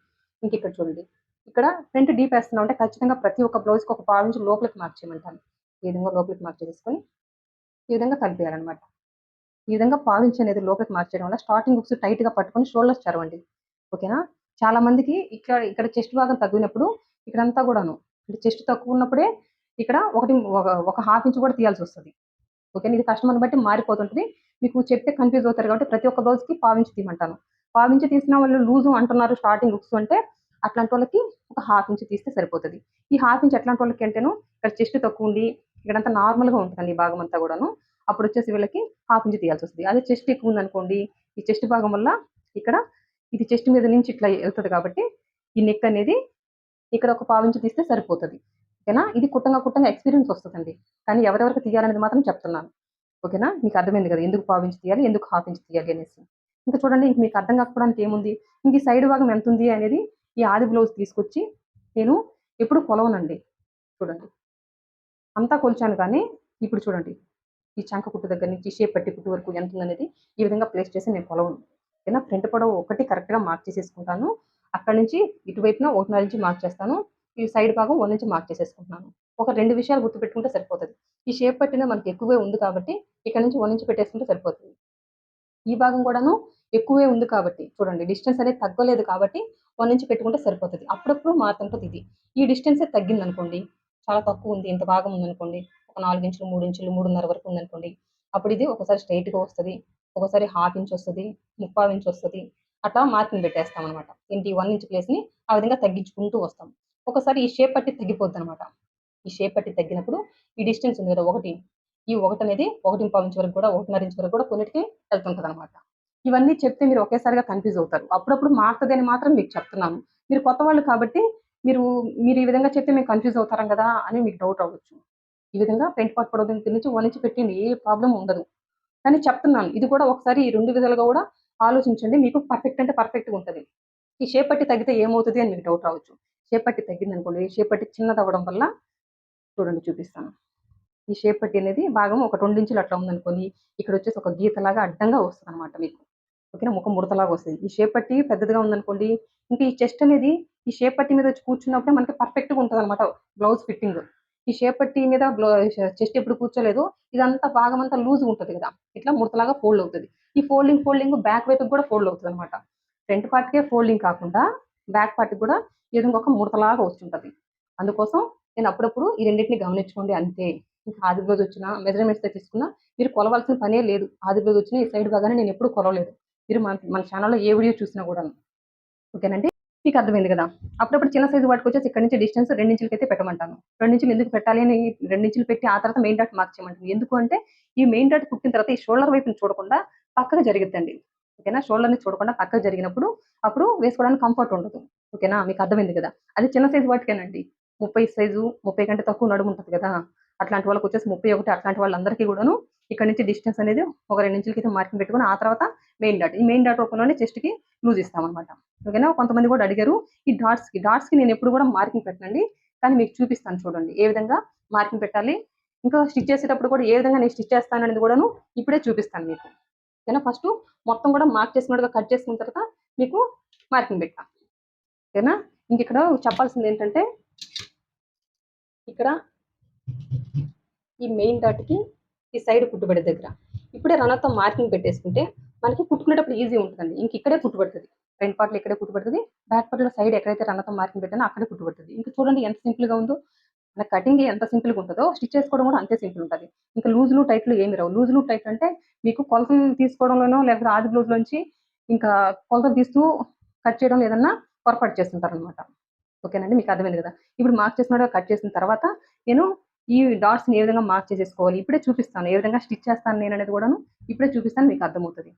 ఇంకిక్కడ చూడండి. ఇక్కడ ఫ్రంట్ డీప్ ఏస్తున్నాం అంటే ఖచ్చితంగా ప్రతి ఒక్క బ్లౌజ్‌కి ఒక పావు ఇంచు లోపలికి మార్క్ చేయమంటాను. ఈ విధంగా లోపలికి మార్క్ చేసేసుకొని ఈ విధంగా కలిపేయాలన్నమాట. ఈ విధంగా పావించి అనేది లోపలికి మార్చేయడం వల్ల స్టార్టింగ్ హుక్స్ టైట్‌గా పట్టుకొని షోల్డర్స్ చరవండి. ఓకేనా? చాలా మందికి ఇక్కడ చెస్ట్ భాగం తగ్గినప్పుడు ఇక్కడంతా గూడాను అంటే చెస్ట్ తక్కువున్నప్పుడే ఇక్కడ ఒక హాఫ్ ఇంచ్ కూడా తీయాల్సొస్తది. ఓకేనా? ఇది కస్టమర్‌ని బట్టి మారిపోతుంటది. మీకు చెప్తే కన్‌ఫ్యూజ్ అవుతారు కాబట్టి ప్రతి ఒక్క బ్లౌజ్‌కి పావించి తీయమంటాను. పావించి తీసిన వాళ్ళు లూజు అంటున్నారు స్టార్టింగ్ హుక్స్ అంటే అట్లాంటోళ్ళకి ఒక హాఫ్ ఇంచ్ తీస్తే సరిపోతది. ఈ హాఫ్ ఇంచ్ ఎట్లాంటోళ్ళకి అంటేను ఇక్కడ చెస్ట్ తక్కువుండి ఇక్కడంతా నార్మల్‌గా ఉంటదండి ఈ భాగం అంతా గూడాను. అప్పుడొచ్చేసి వీళ్ళకి హాఫ్ ఇంచ్ తీయాల్సొస్తది. అదే చెస్ట్ ఎక్కువుందనుకోండి, ఈ చెస్ట్ భాగం వల్ల ఇక్కడ ఇది చెస్ట్ మీద నుంచి ఇట్లా ఎళ్తది కాబట్టి ఈ నెక్ అనేది ఇక్కడ ఒక పావించి తీస్తే సరిపోతది. ఓకేనా? ఇది కుట్టంగా ఎక్స్‌పీరియన్స్ వస్తదండి. కానీ ఎవరెవరికి తీయాలనేది మాత్రం చెప్తున్నాను. ఓకేనా? మీకు అర్థమైంది కదా! ఎందుకు పావించి తీయాలి, ఎందుకు హాఫ్ ఇంచ్ తీయాలి అనేసి. ఇంకా చూడండి ఇంక మీకు అర్థం కాకపోవడానికి ఏముంది, ఇంక ఈ సైడ్ భాగం ఎంతుంది అనేది ఈ ఆది బ్లౌజ్ తీసుకొచ్చి నేను ఎప్పుడు కొలవనండి. చూడండి. అంతా కొలిచాను కానీ ఇప్పుడు చూడండి. ఈ చంక కుట్టు దగ్గర నుంచి షేప్ పట్టి కుట్టు వరకు ఎంతుందనేది ఈ విధంగా ప్లేస్ చేసి నేను కొలవను. ఓకేనా? ఫ్రంట్ పొడవు ఒకటి కరెక్ట్‌గా మార్క్ చేసేసుకుంటాను. అక్కడి నుంచి ఇటువైపున 1.5 ఇంచ్ మార్క్ చేస్తాను. ఈ సైడ్ భాగం 1 ఇంచ్ మార్క్ చేసేసుకుంటున్నాను. ఒక 2 విషయాలు గుర్తుపెట్టుకుంటే సరిపోతది. ఈ షేప్ పట్టిన మనకి ఎక్కువే ఉంది కాబట్టి ఇక్కడ నుంచి 1 ఇంచ్ పెట్టేసుకుంటే సరిపోతుంది. ఈ భాగం కూడాను ఎక్కువే ఉంది కాబట్టి చూడండి డిస్టెన్స్ అనేది తగ్గలేదు కాబట్టి 1 ఇంచ్ పెట్టుకుంటే సరిపోతది. అప్పుడప్పుడు మారుతుంటది ఇది. ఈ డిస్టెన్సే తగ్గిందనుకోండి, చాలా తక్కువుంది ఇంత భాగం ఉందనుకోండి, ఒక 4 ఇంచులు, 3 ఇంచులు, 3.5 వరకు ఉందనుకోండి, అప్పుడు ఇది ఒకసారి స్ట్రెయిట్‌గా వస్తది. ఒకసారి హాఫ్ ఇంచ్ వస్తది, ముప్పావు ఇంచ్ వస్తది. అట్లా మార్కింగ్ పెట్టేస్తామనమాట. ఏంటి 1 ఇంచ్ ప్లేస్‌ని ఆ విధంగా తగ్గించుకుంటూ వస్తాం. ఒకసారి ఈ షేప్ పట్టి తగ్గిపోద్దనమాట. ఈ షేప్ పట్టి తగ్గినప్పుడు ఈ డిస్టెన్స్ ఉంది కదా! 1 ఈ 1 అనేది 1.5 ఇంచ్ వరకు కూడా 1.5 ఇంచ్ వరకు కూడా కొన్నిటికి వెళ్తుంటదనమాట. ఇవన్నీ చెప్తే మీరు ఒకేసారిగా కన్‌ఫ్యూజ్ అవుతారు. అప్పుడప్పుడు మారుతదని మాత్రం మీకు చెప్తున్నాను. మీరు కొత్తవాళ్ళు కాబట్టి మీరు మీరు ఈ విధంగా చెప్తే మేము కన్‌ఫ్యూజ్ అవుతారం గదా! అని మీకు డౌట్ అవ్వచ్చు. ఈ విధంగా ఫ్రంట్ పార్ట్ పొడవు దగ్గర నుంచి 1 ఇంచ్ పెట్టండి. ఏ ప్రాబ్లమ్ ఉండదు. కానీ చెప్తున్నాను. ఇది కూడా ఒకసారి ఈ 2 విధాలుగా గూడా ఆలోచించండి. మీకు పర్ఫెక్ట్ అంటే పర్ఫెక్ట్‌గా ఉంటది. ఈ షేప్ పట్టి తగ్గితే ఏమవుతది అని మీకు డౌట్ రావచ్చు. షేప్ పట్టి తగ్గిందనుకోండి, షేప్ పట్టి చిన్నదవ్వడం వల్ల చూడండి చూపిస్తాను. ఈ షేప్ పట్టి అనేది భాగం ఒక 2 ఇంచులు అట్లా ఉందనుకోండి, ఇక్కడొచ్చేసి ఒక గీతలాగా అడ్డంగా వస్తదనమాట మీకు. ఓకేనా? ముఖం ముడతలాగా వస్తది. ఈ షేప్ పట్టి పెద్దదిగా ఉందనుకోండి, ఇంకా ఈ చెస్ట్ అనేది ఈ షేప్ పట్టి మీద వచ్చి కూర్చున్నప్పుడే మనకి పర్ఫెక్ట్‌గా ఉంటదనమాట బ్లౌజ్ ఫిట్టింగ్. ఈ షేప్ పట్టి మీద చెస్ట్ ఎప్పుడు కూర్చోలేదో ఇదంతా భాగమంతా లూజ్‌గా ఉంటది గదా! ఇట్లా ముడతలాగా ఫోల్డ్ అవుతది. ఈ ఫోల్డింగ్ బ్యాక్ వైపుకి గూడా ఫోల్డ్ అవుతదనమాట. ఫ్రంట్ పార్ట్‌కే ఫోల్డింగ్ కాకుండా బ్యాక్ పార్ట్‌కి గూడా ఈ విధంగా ఒక ముడతలాగా వచ్చుంటది. అందుకోసం నేను అప్పుడప్పుడు ఈ రెండిటిని గమనించుకోండి అంతే. ఇంకా ఆది బ్లౌజ్ వచ్చినా, మెజర్‌మెంట్స్‌తో తీసుకున్నా మీరు కొలవాల్సిన పనే లేదు. ఆది బ్లౌజ్ వచ్చినా ఈ సైడ్ భాగాన్ని నేనెప్పుడు కొలవలేదు. మీరు మన ఛానెల్‌లో ఏ వీడియో చూసినా గూడాను. ఓకేనండి? మీకు అర్థమైంది గదా! అప్పుడప్పుడు చిన్న సైజు వాటికొచ్చేసి ఇక్కడి నుంచి డిస్టెన్స్ 2 ఇంచులకైతే పెట్టమంటాను. 2 ఇంచులు ఎందుకు పెట్టాలి అని 2 ఇంచులు పెట్టి ఆ తర్వాత మెయిన్ డాట్ మార్క్ చేయమంటాను. ఎందుకు అంటే ఈ మెయిన్ డాట్ కుట్టిన తర్వాత ఈ షోల్డర్ వైపుని చూడకుండా పక్కకు జరిగిద్దండి. ఓకేనా? షోల్డర్‌ని చూడకుండా పక్కకు జరిగినప్పుడు అప్పుడు వేసుకోవడానికి కంఫర్ట్ ఉండదు. ఓకేనా? మీకు అర్థమైంది గదా! అది చిన్న సైజు వాటికేనండి. 30 సైజు, 30 కంటే తక్కువ నడుము ఉంటుంది కదా! అట్లాంటి వాళ్ళకి వచ్చేసి 31 అట్లాంటి వాళ్ళందరికీ కూడాను ఇక్కడ నుంచి డిస్టెన్స్ అనేది ఒక 2 ఇంచులకైతే మార్కింగ్ పెట్టుకొని ఆ తర్వాత మెయిన్ డాట్. ఈ మెయిన్ డాట్ రూపంలోనే చెస్ట్‌కి లూజ్ ఇస్తామనమాట. ఓకేనా? కొంతమంది కూడా అడిగారు ఈ డాట్స్‌కి నేను ఎప్పుడు కూడా మార్కింగ్ పెట్టనండి. కానీ మీకు చూపిస్తాను చూడండి. ఏ విధంగా మార్కింగ్ పెట్టాలి, ఇంకా స్టిచ్ చేసేటప్పుడు కూడా ఏ విధంగా నేను స్టిచ్ చేస్తాననేది కూడాను ఇప్పుడే చూపిస్తాను మీకు. ఓకేనా? ఫస్టు మొత్తం కూడా మార్క్ చేసుకున్నట్టుగా కట్ చేసుకున్న తర్వాత మీకు మార్కింగ్ పెట్టా. ఓకేనా? ఇంకిక్కడ చెప్పాల్సిందేంటంటే ఇక్కడ ఈ మెయిన్ డాట్‌కి ఈ సైడ్ కుట్టుబడే దగ్గర ఇప్పుడే రన్నర్‌తో మార్కింగ్ పెట్టేసుకుంటే మనకి కుట్టుకునేటప్పుడు ఈజీ ఉంటదండి. ఇక్కడే కుట్టుబడుతది. ఫ్రంట్ పార్ట్‌లో ఇక్కడే కుట్టుబడుతది. బ్యాక్ పార్ట్‌లో సైడ్ ఎక్కడైతే రన్నర్‌తో మార్కింగ్ పెట్టానో అక్కడే కుట్టుబడుతది. ఇంక చూడండి ఎంత సింపుల్‌గా ఉందో. మన కటింగ్ ఎంత సింపుల్‌గా ఉంటదో స్టిచ్ చేసుకోవడం కూడా అంతే సింపుల్ ఉంటది. ఇంకా లూజులు, టైట్‌లు ఏమి రావు. లూజులు, టైట్‌లు అంటే మీకు కొలతలు తీసుకోవడంలోనో లేకపోతే ఆది బ్లౌజ్‌లోంచి ఇంకా కొలతలు తీస్తూ కట్ చేయడంలో ఏదన్నా పొరపాటు చేస్తుంటారనమాట. ఓకేనండి. మీకు అర్థమైంది కదా! ఇప్పుడు మార్క్ చేసినట్టుగా కట్ చేసిన తర్వాత నేను ఈ డాట్స్‌ని ఏ విధంగా మార్క్ చేసేసుకోవాలి ఇప్పుడే చూపిస్తాను. ఏ విధంగా స్టిచ్ చేస్తాను నేననేది కూడాను ఇప్పుడే చూపిస్తాను మీకు అర్థమవుతది.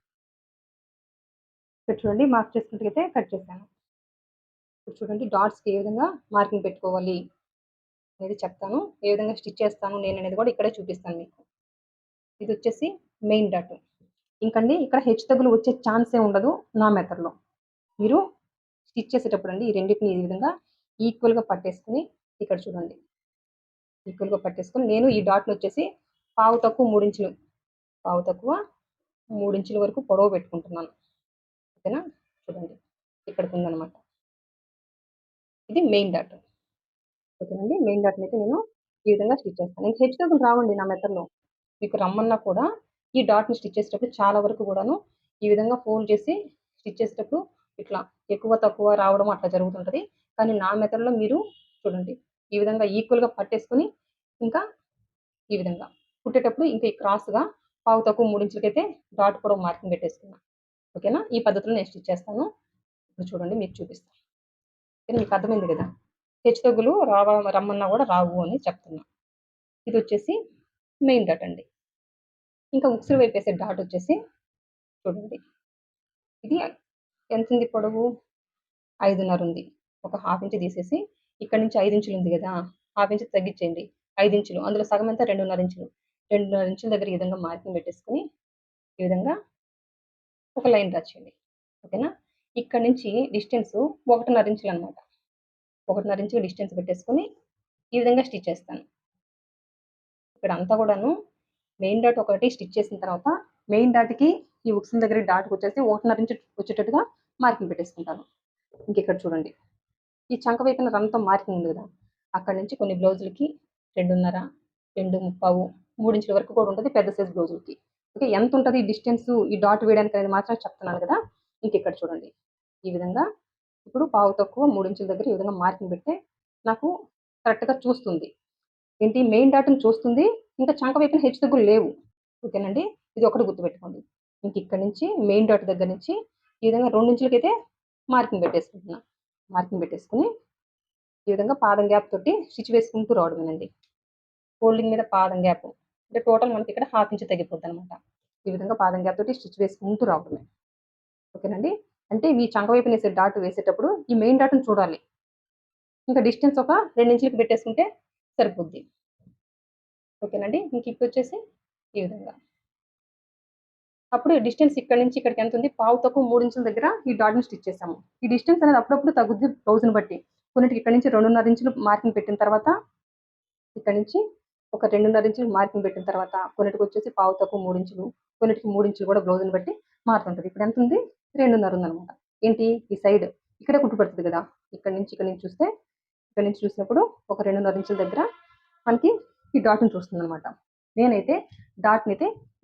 ఇక్కడ చూడండి మార్క్ చేసుకున్నట్టయితే కట్ చేశాను. ఇప్పుడు చూడండి డాట్స్‌కి ఏ విధంగా మార్కింగ్ పెట్టుకోవాలి అనేది చెప్తాను. ఏ విధంగా స్టిచ్ చేస్తాను నేననేది కూడా ఇక్కడే చూపిస్తాను మీకు. ఇదొచ్చేసి మెయిన్ డాట్. ఇంకండి ఇక్కడ హెచ్చుతగ్గులు వచ్చే ఛాన్సే ఉండదు నా మెథడ్‌లో. మీరు స్టిచ్ చేసేటప్పుడండి ఈ రెండిటిని ఈ విధంగా ఈక్వల్‌గా పట్టేసుకొని ఇక్కడ చూడండి. ఈక్వల్‌గా పట్టేసుకొని నేను ఈ డాట్‌నొచ్చేసి పావు తక్కువ 3 ఇంచులు, పావు తక్కువ 3 ఇంచుల వరకు పొడవు పెట్టుకుంటున్నాను. ఓకేనా? చూడండి ఇక్కడికుందనమాట. ఇది మెయిన్ డాట్. ఓకేనండి. మెయిన్ డాట్‌నైతే నేను ఈ విధంగా స్టిచ్ చేస్తాను. ఇంక హెచ్చుతగ్గులు రావండి నా మెథడ్‌లో. మీకు రమ్మన్నా కూడా ఈ డాట్‌ని స్టిచ్ చేసేటప్పుడు చాలా వరకు కూడాను ఈ విధంగా ఫోల్డ్ చేసి స్టిచ్ చేసేటప్పుడు ఇట్లా ఎక్కువ, తక్కువ రావడం అట్లా జరుగుతుంటది. కానీ నా మెథడ్‌లో మీరు చూడండి ఈ విధంగా ఈక్వల్‌గా పట్టేసుకొని ఇంకా ఈ విధంగా కుట్టేటప్పుడు ఇంకా ఈ క్రాస్‌గా పావు తక్కువ 3 ఇంచులకైతే డాట్ పొడవు మార్కింగ్ పెట్టేసుకున్నా. ఓకేనా? ఈ పద్ధతిలో నేను స్టిచ్ చేస్తాను. ఇప్పుడు చూడండి మీకు చూపిస్తా. ఓకేనా? మీకు అర్థమైంది గదా! హెచ్చుతగ్గులు రమ్మన్నా గూడా రావు అని చెప్తున్నా. ఇదొచ్చేసి మెయిన్ డాట్ అండి. ఇంకా ఉక్సులు వైపేసే డాట్ వచ్చేసి చూడండి. ఇది ఎంతుంది పొడవు? 5:30 ఉంది. ఒక హాఫ్ ఇంచ్ తీసేసి ఇక్కడి నుంచి 5 ఇంచులు ఉంది గదా! Half inch తగ్గించేయండి. 5 ఇంచులు. అందులో సగం ఎంత 2:30 ఇంచులు. 2:30 ఇంచుల దగ్గర ఈ విధంగా మార్కింగ్ పెట్టేసుకొని, ఈ విధంగా ఒక లైన్ డ్రా చేయండి. ఓకేనా? ఇక్కడి నుంచి డిస్టెన్సు 1:30 ఇంచులనమాట. 1:30 ఇంచులు డిస్టెన్స్ పెట్టేసుకొని, ఈ విధంగా స్టిచ్ చేస్తాను. ఇక్కడంతా గూడాను మెయిన్ డాట్ ఒకటి స్టిచ్ చేసిన తర్వాత, మెయిన్ డాట్‌కి ఈ ఉక్సుల దగ్గర డాట్‌కొచ్చేసి 1:30 ఇంచు వచ్చేటట్టుగా మార్కింగ్ పెట్టేసుకుంటాను. ఇంకిక్కడ చూడండి. ఈ చంక వైపున రన్‌తో మార్కింగ్ ఉంది గదా! అక్కడి నుంచి కొన్ని బ్లౌజులకి 2:30, 2:15, 3 ఇంచుల వరకు కూడా ఉంటది పెద్ద సైజ్ బ్లౌజులకి. ఓకే. ఎంతుంటది డిస్టెన్సు ఈ డాట్ వేయడానికనేది మాత్రం చెప్తున్నాను గదా! ఇంకిక్కడ చూడండి. ఈ విధంగా ఇప్పుడు పావు తక్కువ 3 ఇంచుల దగ్గర ఈ విధంగా మార్కింగ్ పెడితే నాకు కరెక్ట్‌గా చూస్తుంది. ఏంటి మెయిన్ డాట్‌ని చూస్తుంది. ఇంకా చంక వైపున హెచ్చుతగ్గులు లేవు. ఓకేనండి. ఇది ఒకటి గుర్తుపెట్టుకోండి. ఇంకిక్కడి నుంచి మెయిన్ డాట్ దగ్గర నుంచి ఈ విధంగా 2 ఇంచులకైతే మార్కింగ్ పెట్టేసుకుంటున్నా. మార్కింగ్ పెట్టేసుకొని ఈ విధంగా పాదం గ్యాప్ తోటి స్టిచ్ వేసుకుంటూ రావడమేనండి. ఫోల్డింగ్ మీద పాదం గ్యాప్. అంటే టోటల్ మనకిక్కడ హాఫ్ ఇంచ్ తగ్గిపోద్దనమాట. ఈ విధంగా పాదం గ్యాప్ తోటి స్టిచ్ వేసుకుంటూ రావడమే. ఓకేనండి. అంటే మీ చంక వైపునేసే డాట్ వేసేటప్పుడు ఈ మెయిన్ డాట్‌ని చూడాలి. ఇంకా డిస్టెన్స్ ఒక 2 ఇంచులకి పెట్టేసుకుంటే సరిపోద్ది. ఓకేనండి. ఇంకిప్పుడొచ్చేసి ఈ విధంగా. అప్పుడు డిస్టెన్స్ ఇక్కడి నుంచి ఇక్కడికి ఎంతుంది? పావు తక్కువ 3 ఇంచుల దగ్గర ఈ డాట్‌ని స్టిచ్ చేసాము. ఈ డిస్టెన్స్ అనేది అప్పుడప్పుడు తగ్గుద్ది బ్లౌజ్‌ని బట్టి. కొన్నిటికి ఇక్కడి నుంచి 2:30 ఇంచులు మార్కింగ్ పెట్టిన తర్వాత ఇక్కడి నుంచి ఒక 2:30 ఇంచులు మార్కింగ్ పెట్టిన తర్వాత కొన్నిటికొచ్చేసి పావు తక్కువ 3 ఇంచులు, కొన్నిటికి 3 ఇంచులు కూడా బ్లౌజ్‌ని బట్టి మారుతుంటది. ఇప్పుడెంతుంది? 2:30 ఉందనమాట. ఏంటి? ఈ సైడ్ ఇక్కడే కుట్టు పడుతది గదా! ఇక్కడి నుంచి చూస్తే, ఇక్కడి నుంచి చూసినప్పుడు ఒక 2:30 ఇంచుల దగ్గర మనకి ఈ డాట్‌ని చూస్తుందనమాట. నేనైతే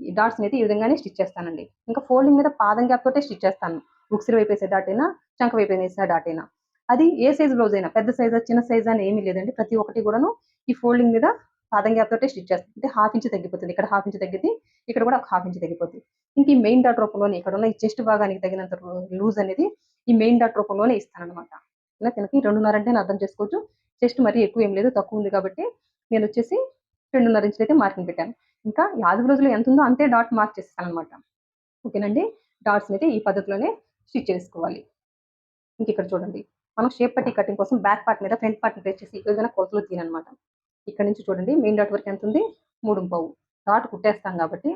ఈ డాట్స్‌నైతే ఈ విధంగానే స్టిచ్ చేస్తానండి. ఇంకా ఫోల్డింగ్ మీద పాదం గ్యాప్ తోటే స్టిచ్ చేస్తాను. ఉక్సులు వైపేసే డాట్ అయినా, చంక వైపునేసిన డాట్ అయినా. అది ఏ సైజ్ బ్లౌజ్ అయినా పెద్ద సైజా, చిన్న సైజా అని ఏమీ లేదండి. ప్రతి ఒక్కటి గూడాను ఈ ఫోల్డింగ్ మీద పాదం గ్యాప్ తోటే స్టిచ్ చేస్తాను. అంటే హాఫ్ ఇంచ్ తగ్గిపోతది. ఇక్కడ హాఫ్ ఇంచ్ తగ్గిద్ది. ఇక్కడ కూడా ఒక హాఫ్ ఇంచ్ తగ్గిపోద్ది. ఇంక ఈ మెయిన్ డాట్ రూపంలోనే ఇక్కడున్న ఈ చెస్ట్ భాగానికి తగినంత లూజ్ అనేది ఈ మెయిన్ డాట్ రూపంలోనే ఇస్తాననమాట. ఇలా తినకి 2:30 అంటే అర్థం చేసుకోవచ్చు. చెస్ట్ మరీ ఎక్కువ ఏం లేదు. తక్కువ ఉంది కాబట్టి నేనొచ్చేసి 2:30 ఇంచులైతే మార్కింగ్ పెట్టాను. ఇంకా ఈ ఆది బ్లౌజ్‌లో ఎంతుందో అంతే డాట్ మార్క్ చేసేసాననమాట. ఓకేనండి. డాట్స్‌నైతే ఈ పద్ధతిలోనే స్టిచ్ చేసుకోవాలి. ఇంకిక్కడ చూడండి. మనం షేప్ పట్టి కటింగ్ కోసం బ్యాక్ పార్ట్ మీద ఫ్రంట్ పార్ట్ని ప్లేస్ చేసి ఏదైనా కొలతలు తీయనమాట. ఇక్కడ నుంచి చూడండి మెయిన్ డాట్ వరకు ఎంత ఉంది, 3.5 డాట్ కుట్టేస్తాం కాబట్టి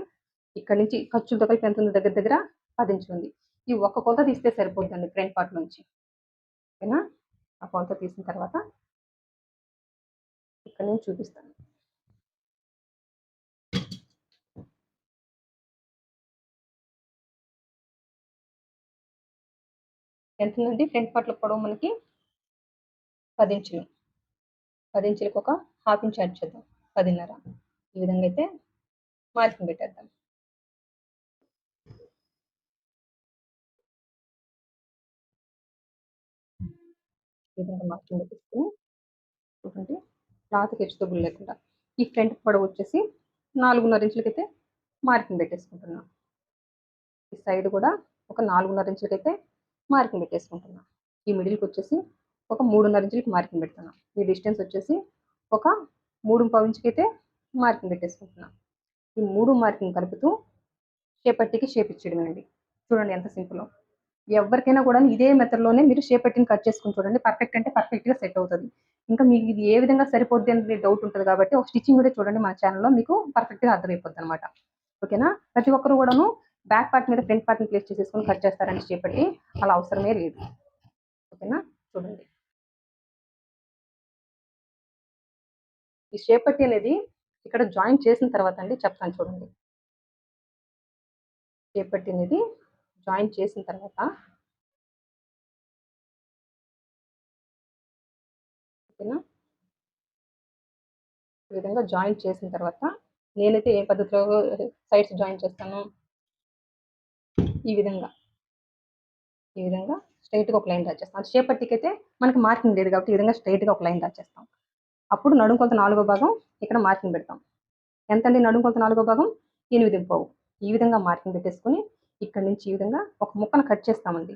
ఇక్కడ నుంచి ఖర్చులతో కలిపి ఎంత ఉంది, దగ్గర దగ్గర 10 ఇంచులు ఉంది. ఈ ఒక్క కొలత తీస్తే సరిపోతుందండి ఫ్రంట్ పార్ట్ నుంచి. ఓకేనా? ఆ కొలత తీసిన తర్వాత ఇక్కడ నుంచి చూపిస్తాను. ఎంత ఉందండి ఫ్రంట్ పార్ట్లో పొడవు మనకి 10 ఇంచులు. 10 ఇంచులకు ఒక హాఫ్ ఇంచ్ యాడ్ చేద్దాం, 10.5. ఈ విధంగా అయితే మార్కింగ్ పెట్టేద్దాం. ఈ విధంగా మార్కింగ్ పెట్టేసుకుని చూడండి క్లాత్కి హెచ్చు తగ్గులు లేకుండా ఈ ఫ్రంట్ పొడవు వచ్చేసి 4.5 ఇంచులకైతే మార్కింగ్ పెట్టేసుకుంటున్నాం. ఈ సైడ్ కూడా ఒక 4.5 ఇంచులకైతే మార్కింగ్ పెట్టేసుకుంటున్నాం. ఈ మిడిల్కి వచ్చేసి ఒక 3.5 ఇంచులకి మార్కింగ్ పెడుతున్నాం. ఈ డిస్టెన్స్ వచ్చేసి ఒక 3.5 ఇంచుకైతే మార్కింగ్ పెట్టేసుకుంటున్నాం. ఈ 3 మార్కింగ్ కలుపుతూ షేప్ పట్టీకి షేప్ ఇచ్చేయడమేనండి. చూడండి ఎంత సింపుల్. ఎవరికైనా కూడా ఇదే మెథడ్లోనే మీరు షేప్ పట్టీని కట్ చేసుకుని చూడండి. పర్ఫెక్ట్ అంటే పర్ఫెక్ట్గా సెట్ అవుతుంది. ఇంకా మీకు ఇది ఏ విధంగా సరిపోద్ది అనేది డౌట్ ఉంటుంది కాబట్టి ఒక స్టిచ్చింగ్ కూడా చూడండి మన ఛానల్లో, మీకు పర్ఫెక్ట్గా అర్థమైపోద్ది అనమాట. ఓకేనా? ప్రతి ఒక్కరు కూడాను బ్యాక్ పార్ట్ మీద ఫ్రంట్ పార్ట్ని ప్లేస్ చేసేసుకొని కట్ చేస్తారని షేప్ పట్టి, అలా అవసరమే లేదు. ఓకేనా? చూడండి ఈ షేప్ పట్టి అనేది ఇక్కడ జాయిన్ చేసిన తర్వాత అండి చెప్తాను చూడండి. షేప్ పట్టి అనేది జాయిన్ చేసిన తర్వాత ఓకేనా, ఈ విధంగా జాయిన్ చేసిన తర్వాత నేనైతే ఏ పద్ధతిలో సైడ్స్ జాయిన్ చేస్తాను, ఈ విధంగా స్ట్రైట్గా ఒక లైన్ డ్రా చేస్తాం. షేప్ పట్టీకి అయితే మనకి మార్కింగ్ లేదు కాబట్టి ఈ విధంగా స్ట్రైట్గా ఒక లైన్ డ్రా చేస్తాం. అప్పుడు నడుం కొలత 4వ భాగం ఇక్కడ మార్కింగ్ పెడతాం. ఎంతండి నడుం కొలత 4వ భాగం? 8.5. ఈ విధంగా మార్కింగ్ పెట్టేసుకుని ఇక్కడ నుంచి ఈ విధంగా ఒక ముక్కను కట్ చేస్తామండి.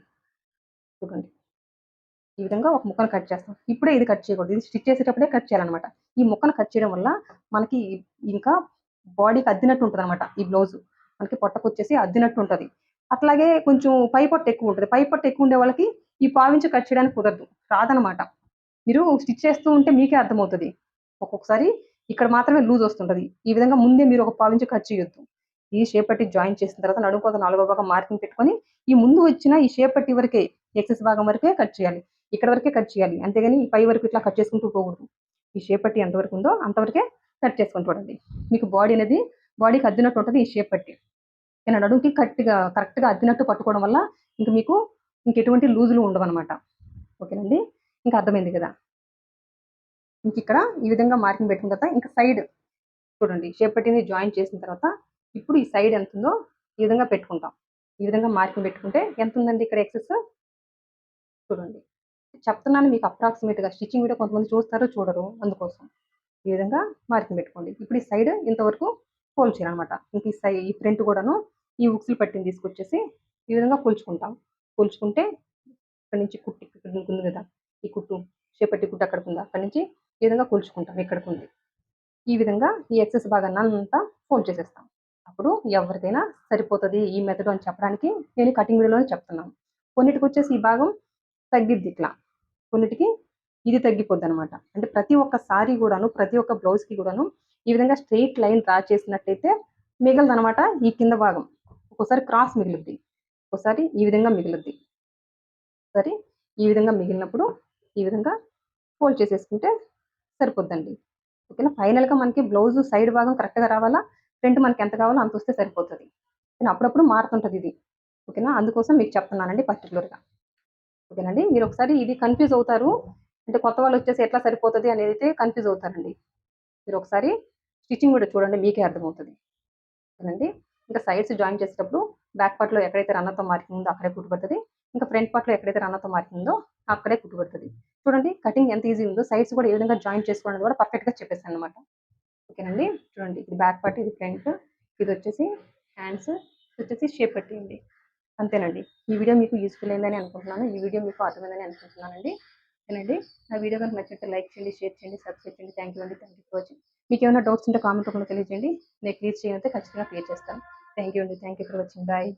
చూడండి ఈ విధంగా ఒక ముక్కను కట్ చేస్తాం. ఇప్పుడే ఇది కట్ చేయకూడదు, ఇది స్టిచ్ చేసేటప్పుడే కట్ చేయాలన్నమాట. ఈ ముక్కను కట్ చేయడం వల్ల మనకి ఇంకా బాడీకి అద్దినట్టు ఉంటుంది అనమాట. ఈ బ్లౌజ్ మనకి పొట్టకు వచ్చేసి అద్దినట్టు ఉంటుంది. అట్లాగే కొంచెం పై పొట్ట ఎక్కువ ఉంటుంది. పై పొట్ట ఎక్కువ ఉండే వాళ్ళకి ఈ పావించి కట్ చేయడానికి కుదరదు, రాదనమాట. మీరు స్టిచ్ చేస్తూ ఉంటే మీకే అర్థమవుతుంది. ఒక్కొక్కసారి ఇక్కడ మాత్రమే లూజ్ వస్తుంటుంది. ఈ విధంగా ముందే మీరు ఒక పావించి కట్ చేయొద్దు. ఈ షేప్ పట్టి జాయిన్ చేసిన తర్వాత నడుం కొలత 4వ భాగం మార్కింగ్ పెట్టుకొని ఈ ముందు వచ్చిన ఈ షేప్ పట్టి వరకే, ఎక్సెస్ భాగం వరకే కట్ చేయాలి. ఇక్కడ వరకే కట్ చేయాలి, అంతేగాని పై వరకు ఇట్లా కట్ చేసుకుంటూ పోకూడదు. ఈ షేప్ పట్టి ఎంతవరకు ఉందో అంతవరకే కట్ చేసుకొని చూడండి. మీకు బాడీ అనేది బాడీకి అద్దినట్టు ఉంటుంది ఈ షేప్ పట్టి. నేను నడుంకి కరెక్ట్గా అద్దినట్టు పట్టుకోవడం వల్ల ఇంక మీకు ఇంకెటువంటి లూజులు ఉండవు అనమాట. ఓకేనండి, ఇంకా అర్థమైంది కదా. ఇంక ఇక్కడ ఈ విధంగా మార్కింగ్ పెట్టిన తర్వాత ఇంకా సైడ్ చూడండి షేప్ పట్టిని జాయిన్ చేసిన తర్వాత ఇప్పుడు ఈ సైడ్ ఎంత ఉందో ఈ విధంగా పెట్టుకుంటాం. ఈ విధంగా మార్కింగ్ పెట్టుకుంటే ఎంత ఉందండి ఇక్కడ ఎక్సెస్ చూడండి. చెప్తున్నాను మీకు అప్రాక్సిమేట్గా, స్టిచ్చింగ్ వీడియో కొంతమంది చూస్తారు చూడరు, అందుకోసం ఈ విధంగా మార్కింగ్ పెట్టుకోండి. ఇప్పుడు ఈ సైడ్ ఇంతవరకు ఫోల్డ్ చేయాలన్నమాట. ఇంక ఈ ఫ్రంట్ కూడాను ఈ ఉక్సులు పట్టిని తీసుకొచ్చేసి ఈ విధంగా కూల్చుకుంటే ఇక్కడ నుంచి కుట్టు ఇక్కడ ఉంది కదా, ఈ కుట్టు చేపట్టి కుట్టు అక్కడికి ఉంది, అక్కడి నుంచి ఈ విధంగా కూల్చుకుంటాం ఇక్కడికి ఉంది. ఈ విధంగా ఈ ఎక్సెస్ భాగాన్ని అంతా ఫోల్డ్ చేసేస్తాం. అప్పుడు ఎవరికైనా సరిపోతుంది ఈ మెథడ్ అని చెప్పడానికి నేను కటింగ్ వీడియోలోనే చెప్తున్నాను. కొన్నిటికి వచ్చేసి ఈ భాగం తగ్గిద్ది ఇట్లా, కొన్నిటికి ఇది తగ్గిపోద్ది అనమాట. అంటే ప్రతి ఒక్క సారీ కూడాను, ప్రతి ఒక్క బ్లౌజ్కి కూడాను ఈ విధంగా స్ట్రెయిట్ లైన్ డ్రా చేసినట్టయితే మిగలదు అనమాట. ఈ కింద భాగం ఒక్కోసారి క్రాస్ మిగులుద్ది, ఒకసారి ఈ విధంగా మిగులుద్ది. సరే, ఈ విధంగా మిగిలినప్పుడు ఈ విధంగా ఫోల్డ్ చేసేసుకుంటే సరిపోద్దండి. ఓకేనా? ఫైనల్గా మనకి బ్లౌజ్ సైడ్ భాగం కరెక్ట్గా రావాలా, ఫ్రంట్ మనకి ఎంత కావాలో అంత వస్తే సరిపోతుంది. కానీ అప్పుడప్పుడు మారుతుంటుంది ఇది. ఓకేనా? అందుకోసం మీకు చెప్తున్నానండి పర్టికులర్గా. ఓకేనండి, మీరు ఒకసారి ఇది కన్ఫ్యూజ్ అవుతారు. అంటే కొత్త వాళ్ళు వచ్చేసి ఎట్లా సరిపోతుంది అనేది అయితే కన్ఫ్యూజ్ అవుతారండి. మీరు ఒకసారి స్టిచ్చింగ్ కూడా చూడండి, మీకే అర్థమవుతుంది. ఓకేనండి, ఇంకా సైడ్స్ జాయిన్ చేసేటప్పుడు బ్యాక్ పార్ట్లో ఎక్కడైతే రన్నర్తో మార్కింగ్ ఉందో అక్కడే కుట్టుపడుతుంది. ఇంకా ఫ్రంట్ పార్ట్లో ఎక్కడైతే రన్నర్తో మార్కింగ్ ఉందో అక్కడే కుట్టుపడుతుంది. చూడండి కటింగ్ ఎంత ఈజీ ఉందో, సైడ్స్ కూడా ఏ విధంగా జాయిన్ చేసుకోవడం కూడా పర్ఫెక్ట్గా చెప్పేస్తాను అనమాట. ఓకేనండి, చూడండి ఇది బ్యాక్ పార్ట్, ఇది ఫ్రంట్, ఇది వచ్చేసి హ్యాండ్స్, ఇది వచ్చేసి షేప్ పట్టింది. అంతేనండి. ఈ వీడియో మీకు యూస్ఫుల్ అయిందని అనుకుంటున్నాను. ఈ వీడియో మీకు అర్థమైందని అనుకుంటున్నానండి. ఓకేనండి, నా వీడియో కనుక నచ్చితే లైక్ చేయండి, షేర్ చేయండి, సబ్స్క్రైబ్ చేయండి. థ్యాంక్ యూ అండి. Thank you for watching. మీకు ఏమైనా డౌట్స్ ఉంటే కామెంట్ రూపంలో తెలియజేయండి. నేను క్లియర్ చేయకపోతే ఖచ్చితంగా క్లియర్ చేస్తాను. థ్యాంక్ యూ అండి. Thank you for watching. Bye.